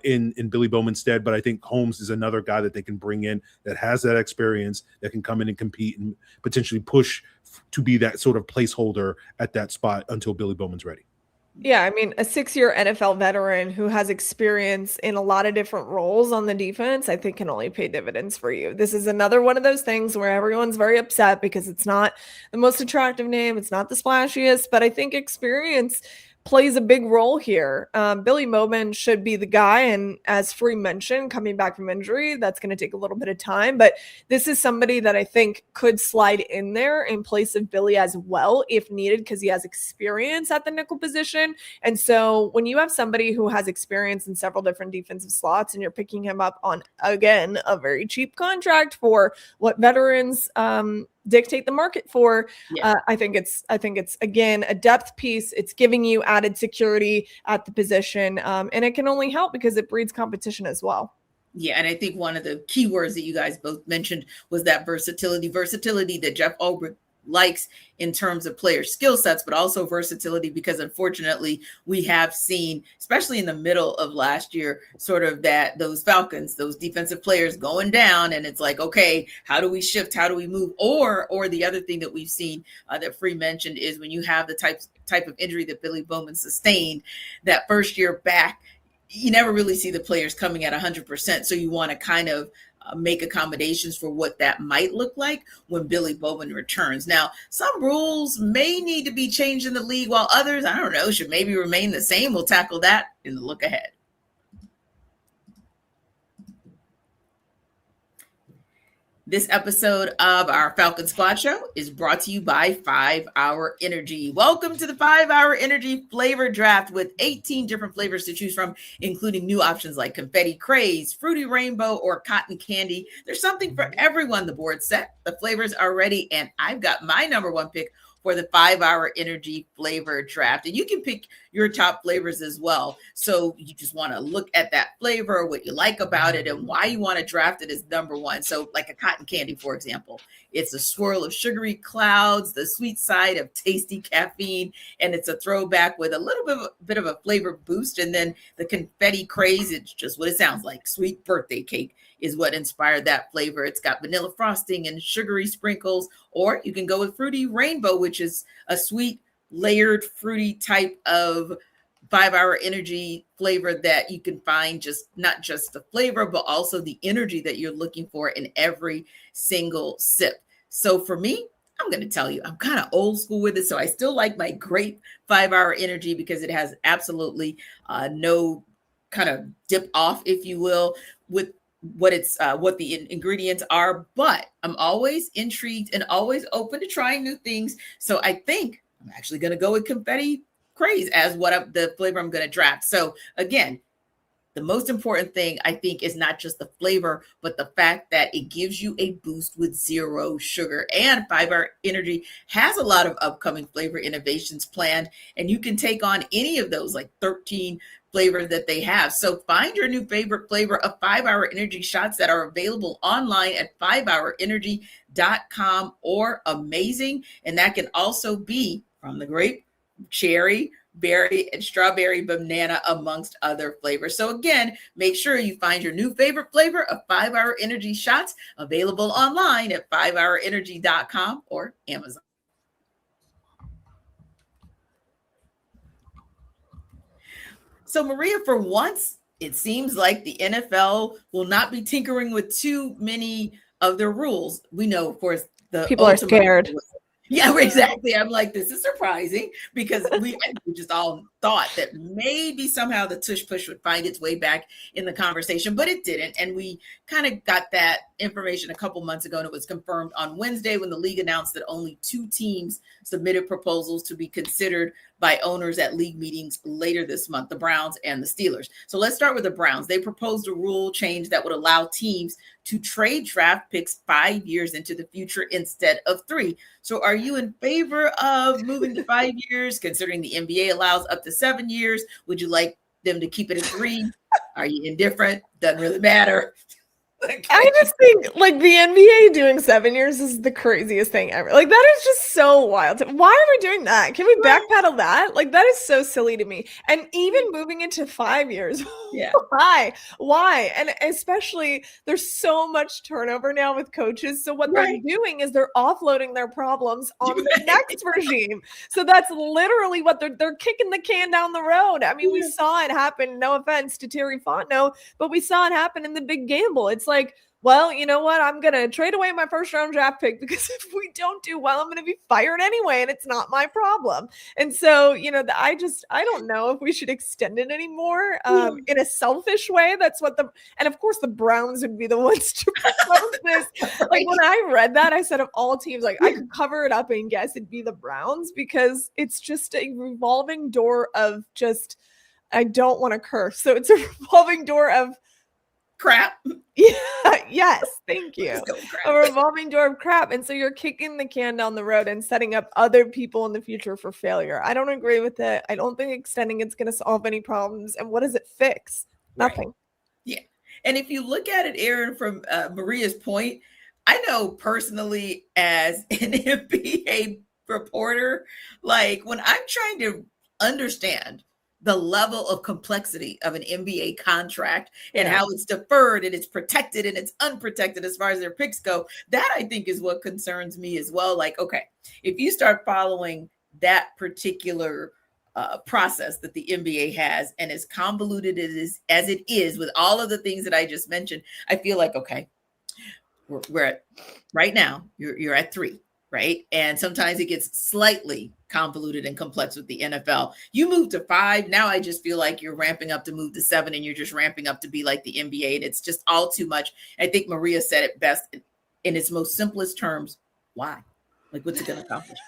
in Billy Bowman's stead, but I think Holmes is another guy that they can bring in that has that experience, that can come in and compete and potentially push to be that sort of placeholder at that spot until Billy Bowman's ready. Yeah, I mean, a 6-year NFL veteran who has experience in a lot of different roles on the defense, I think can only pay dividends for you. This is another one of those things where everyone's very upset because it's not the most attractive name. It's not the splashiest, but I think experience plays a big role here. Billy Bowman should be the guy. And as Free mentioned, coming back from injury, that's going to take a little bit of time. But this is somebody that I think could slide in there in place of Billy as well, if needed, because he has experience at the nickel position. And so when you have somebody who has experience in several different defensive slots and you're picking him up on, again, a very cheap contract for what veterans dictate the market for, I think it's again a depth piece. It's giving you added security at the position, and it can only help because it breeds competition as well. Yeah, and I think one of the key words that you guys both mentioned was that versatility that Jeff Ulbrich likes in terms of player skill sets, but also versatility, because unfortunately we have seen, especially in the middle of last year, sort of that those Falcons, those defensive players going down, and it's like, okay, how do we shift? How do we move? Or the other thing that we've seen that Free mentioned is when you have the type of injury that Billy Bowman sustained that first year back, you never really see the players coming at 100%. So you want to kind of make accommodations for what that might look like when Billy Bowman returns. Now, some rules may need to be changed in the league, while others, I don't know, should maybe remain the same. We'll tackle that in the look ahead. This episode of our Falcon Squad Show is brought to you by 5 Hour Energy. Welcome to the 5 Hour Energy flavor draft with 18 different flavors to choose from, including new options like confetti craze, fruity rainbow, or cotton candy. There's something for everyone. The board's set, the flavors are ready, and I've got my number one pick for the 5 Hour Energy flavor draft. And you can pick your top flavors as well. So you just want to look at that flavor, what you like about it, and why you want to draft it as number one. So like a cotton candy, for example, it's a swirl of sugary clouds, the sweet side of tasty caffeine, and it's a throwback with a little bit of a flavor boost. And then the confetti craze, it's just what it sounds like. Sweet birthday cake is what inspired that flavor. It's got vanilla frosting and sugary sprinkles, or you can go with fruity rainbow, which is a sweet, layered, fruity type of 5 Hour Energy flavor that you can find just not just the flavor, but also the energy that you're looking for in every single sip. So for me, I'm going to tell you, I'm kind of old school with it. So I still like my great 5 Hour Energy because it has absolutely no kind of dip off, if you will, with what the ingredients are. But I'm always intrigued and always open to trying new things. So I think I'm actually going to go with confetti craze as the flavor I'm going to draft. So again, the most important thing I think is not just the flavor, but the fact that it gives you a boost with 0 sugar. And 5 Hour Energy has a lot of upcoming flavor innovations planned, and you can take on any of those, like 13 flavors that they have. So find your new favorite flavor of 5 Hour Energy shots that are available online at 5hourenergy.com or Amazing. And that can also be from the grape, cherry, berry, and strawberry banana, amongst other flavors. So again, make sure you find your new favorite flavor of 5 Hour Energy shots available online at 5hourenergy.com or Amazon. So Maria, for once, it seems like the NFL will not be tinkering with too many of their rules. We know, of course, the people are scared. Yeah, exactly. I'm like, this is surprising because we just all thought that maybe somehow the tush push would find its way back in the conversation, but it didn't. And we kind of got that information a couple months ago, and it was confirmed on Wednesday when the league announced that only 2 teams submitted proposals to be considered by owners at league meetings later this month, the Browns and the Steelers. So let's start with the Browns. They proposed a rule change that would allow teams to trade draft picks 5 years into the future instead of 3. So are you in favor of moving to 5 years, considering the NBA allows up to 7 years? Would you like them to keep it at 3? Are you indifferent? Doesn't really matter. I just think like the NBA doing 7 years is the craziest thing ever. Like that is just so wild. Why are we doing that? Can we backpedal that? Like that is so silly to me. And even moving into 5 years. Yeah. Why? And especially there's so much turnover now with coaches. So what they're doing is they're offloading their problems on the next regime. So that's literally what they're kicking the can down the road. I mean, we saw it happen. No offense to Terry Fontenot, but we saw it happen in the big gamble. It's like, well, you know what? I'm going to trade away my first round draft pick because if we don't do well, I'm going to be fired anyway. And it's not my problem. And so, you know, I don't know if we should extend it anymore in a selfish way. That's what and of course the Browns would be the ones to propose this. Like when I read that, I said of all teams, like I could cover it up and guess it'd be the Browns because it's just a revolving door of just, I don't want to curse. So it's a revolving door of crap. Yeah, yes, thank you. A revolving door of crap. And so you're kicking the can down the road and setting up other people in the future for failure. I don't agree with it. I don't think extending it's going to solve any problems. And what does it fix? Nothing. Yeah. And if you look at it, Aaron, from Maria's point, I know personally as an NBA reporter, like when I'm trying to understand the level of complexity of an NBA contract and how it's deferred and it's protected and it's unprotected as far as their picks go. That I think is what concerns me as well. Like, okay, if you start following that particular process that the NBA has and as convoluted as it is with all of the things that I just mentioned, I feel like, okay, we're at right now, you're at 3. Right. And sometimes it gets slightly convoluted and complex with the NFL. You move to 5. Now I just feel like you're ramping up to move to 7 and you're just ramping up to be like the NBA. And it's just all too much. I think Maria said it best in its most simplest terms. Why? Like, what's it going to accomplish?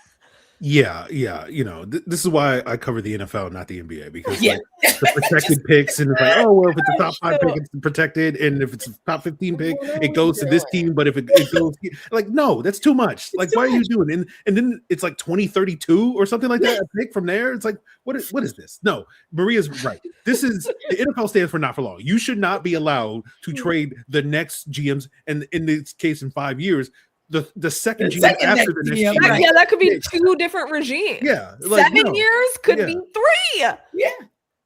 Yeah. You know, this is why I cover the NFL, not the NBA, because like, the protected picks and it's like, oh, well, if it's a top 5 pick, it's protected. And if it's a top 15 pick, it goes to this team. But if it goes like, no, that's too much. Like, why are you doing it? And then it's like 2032 or something like that. A pick from there. It's like, what is this? No, Maria's right. This is the NFL stands for not for long. You should not be allowed to trade the next GMs. And in this case, in 5 years, the second GM after the next GM. Yeah, that could be 2 different regimes. Yeah. Like, 7 years could be 3. Yeah.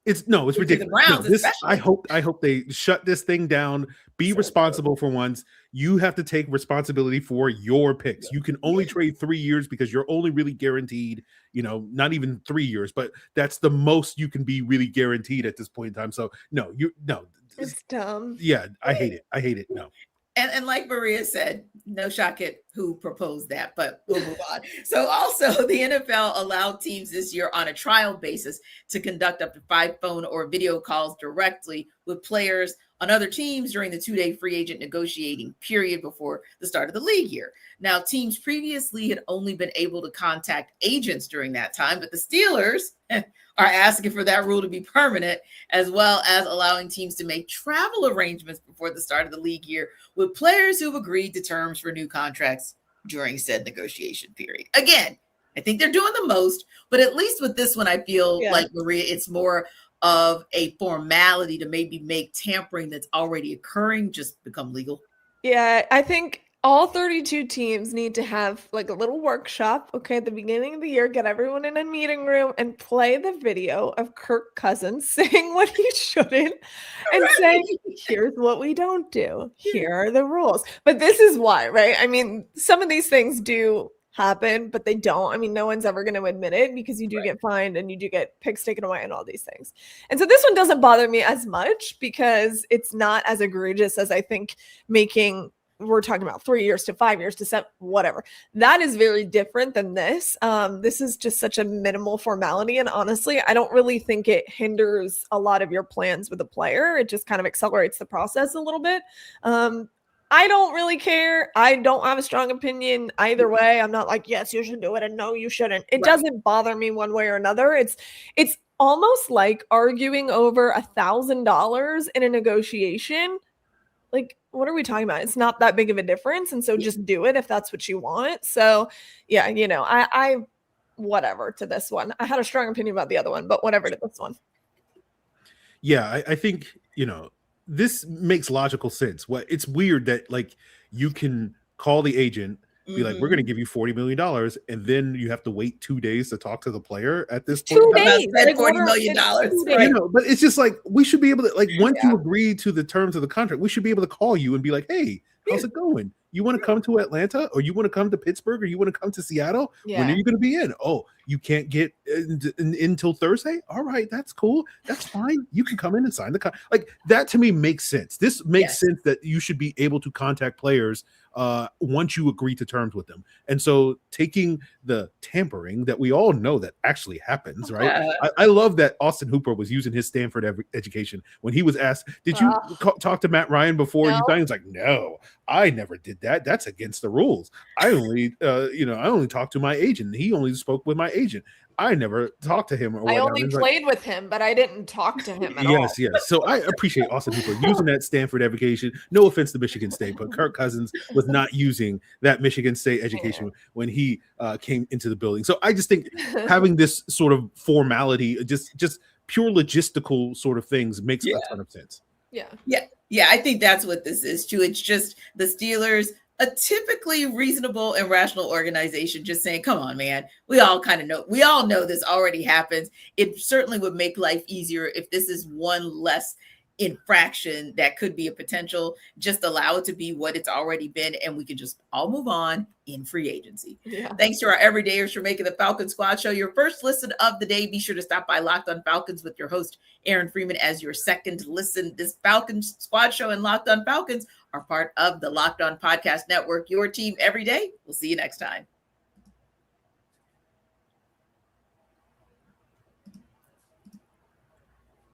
It's ridiculous. I hope they shut this thing down. Be responsible for once. You have to take responsibility for your picks. You can only trade 3 years because you're only really guaranteed, you know, not even 3 years, but that's the most you can be really guaranteed at this point in time. So no. It's dumb. Yeah, I hate it. No. And like Maria said, no shock at who proposed that, but we'll move on. So also the NFL allowed teams this year on a trial basis to conduct up to 5 phone or video calls directly with players on other teams during the 2-day free agent negotiating period before the start of the league year. Now, teams previously had only been able to contact agents during that time, but the Steelers are asking for that rule to be permanent, as well as allowing teams to make travel arrangements before the start of the league year with players who've agreed to terms for new contracts during said negotiation period. Again, I think they're doing the most, but at least with this one, I feel like, Maria, it's more of a formality to maybe make tampering that's already occurring just become legal. Yeah, I think all 32 teams need to have like a little workshop, okay, at the beginning of the year, get everyone in a meeting room and play the video of Kirk Cousins saying what he shouldn't and saying, here's what we don't do. Here are the rules. But this is why, right? I mean, some of these things do happen, but they don't. I mean, no one's ever going to admit it because you do get fined and you do get picks taken away and all these things. And so this one doesn't bother me as much because it's not as egregious as I think we're talking about 3 years to 5 years to 7, whatever. That is very different than this. This is just such a minimal formality. And honestly, I don't really think it hinders a lot of your plans with a player. It just kind of accelerates the process a little bit. I don't really care. I don't have a strong opinion either way. I'm not like, yes, you should do it and no, you shouldn't. It doesn't bother me one way or another. It's almost like arguing over $1,000 in a negotiation. Like, what are we talking about? It's not that big of a difference. And so just do it if that's what you want. So yeah, you know, I whatever to this one. I had a strong opinion about the other one, but whatever to this one. Yeah, I think, you know, this makes logical sense. What it's weird that like you can call the agent, be like, we're going to give you $40 million, and then you have to wait 2 days to talk to the player at this point. 2 days. Like $40 million. Right. You know, but it's just like we should be able to, like, once you agree to the terms of the contract, we should be able to call you and be like, hey, how's it going? You want to come to Atlanta, or you want to come to Pittsburgh, or you want to come to Seattle? When are you going to be in? Oh, you can't get in until Thursday? All right, that's cool. That's fine. You can come in and sign the contract. Like, that to me makes sense. This makes sense that you should be able to contact players once you agree to terms with them. And so taking the tampering that we all know that actually happens, right? I love that Austin Hooper was using his Stanford education when he was asked, did you talk to Matt Ryan before you signed? He's like, no, I never did that. That's against the rules. I only, I only talked to my agent. He only spoke with my agent. I never talked to him. Or I only played with him, but I didn't talk to him at all. Yes. So I appreciate Austin Hooper using that Stanford education. No offense to Michigan State, but Kirk Cousins was not using that Michigan State education when he came into the building. So I just think having this sort of formality, just pure logistical sort of things makes a ton of sense. Yeah, I think that's what this is too. It's just the Steelers, a typically reasonable and rational organization, just saying, come on, man, we all know this already happens. It certainly would make life easier if this is one less infraction that could be a potential. Just allow it to be what it's already been, and we can just all move on in free agency. Thanks to our everydayers for making the Falcon Squad Show your first listen of the day. Be sure to stop by Locked on Falcons with your host Aaron Freeman as your second listen. This Falcon Squad Show and Locked on Falcons are part of the Locked on Podcast Network, your team every day. We'll see you next time.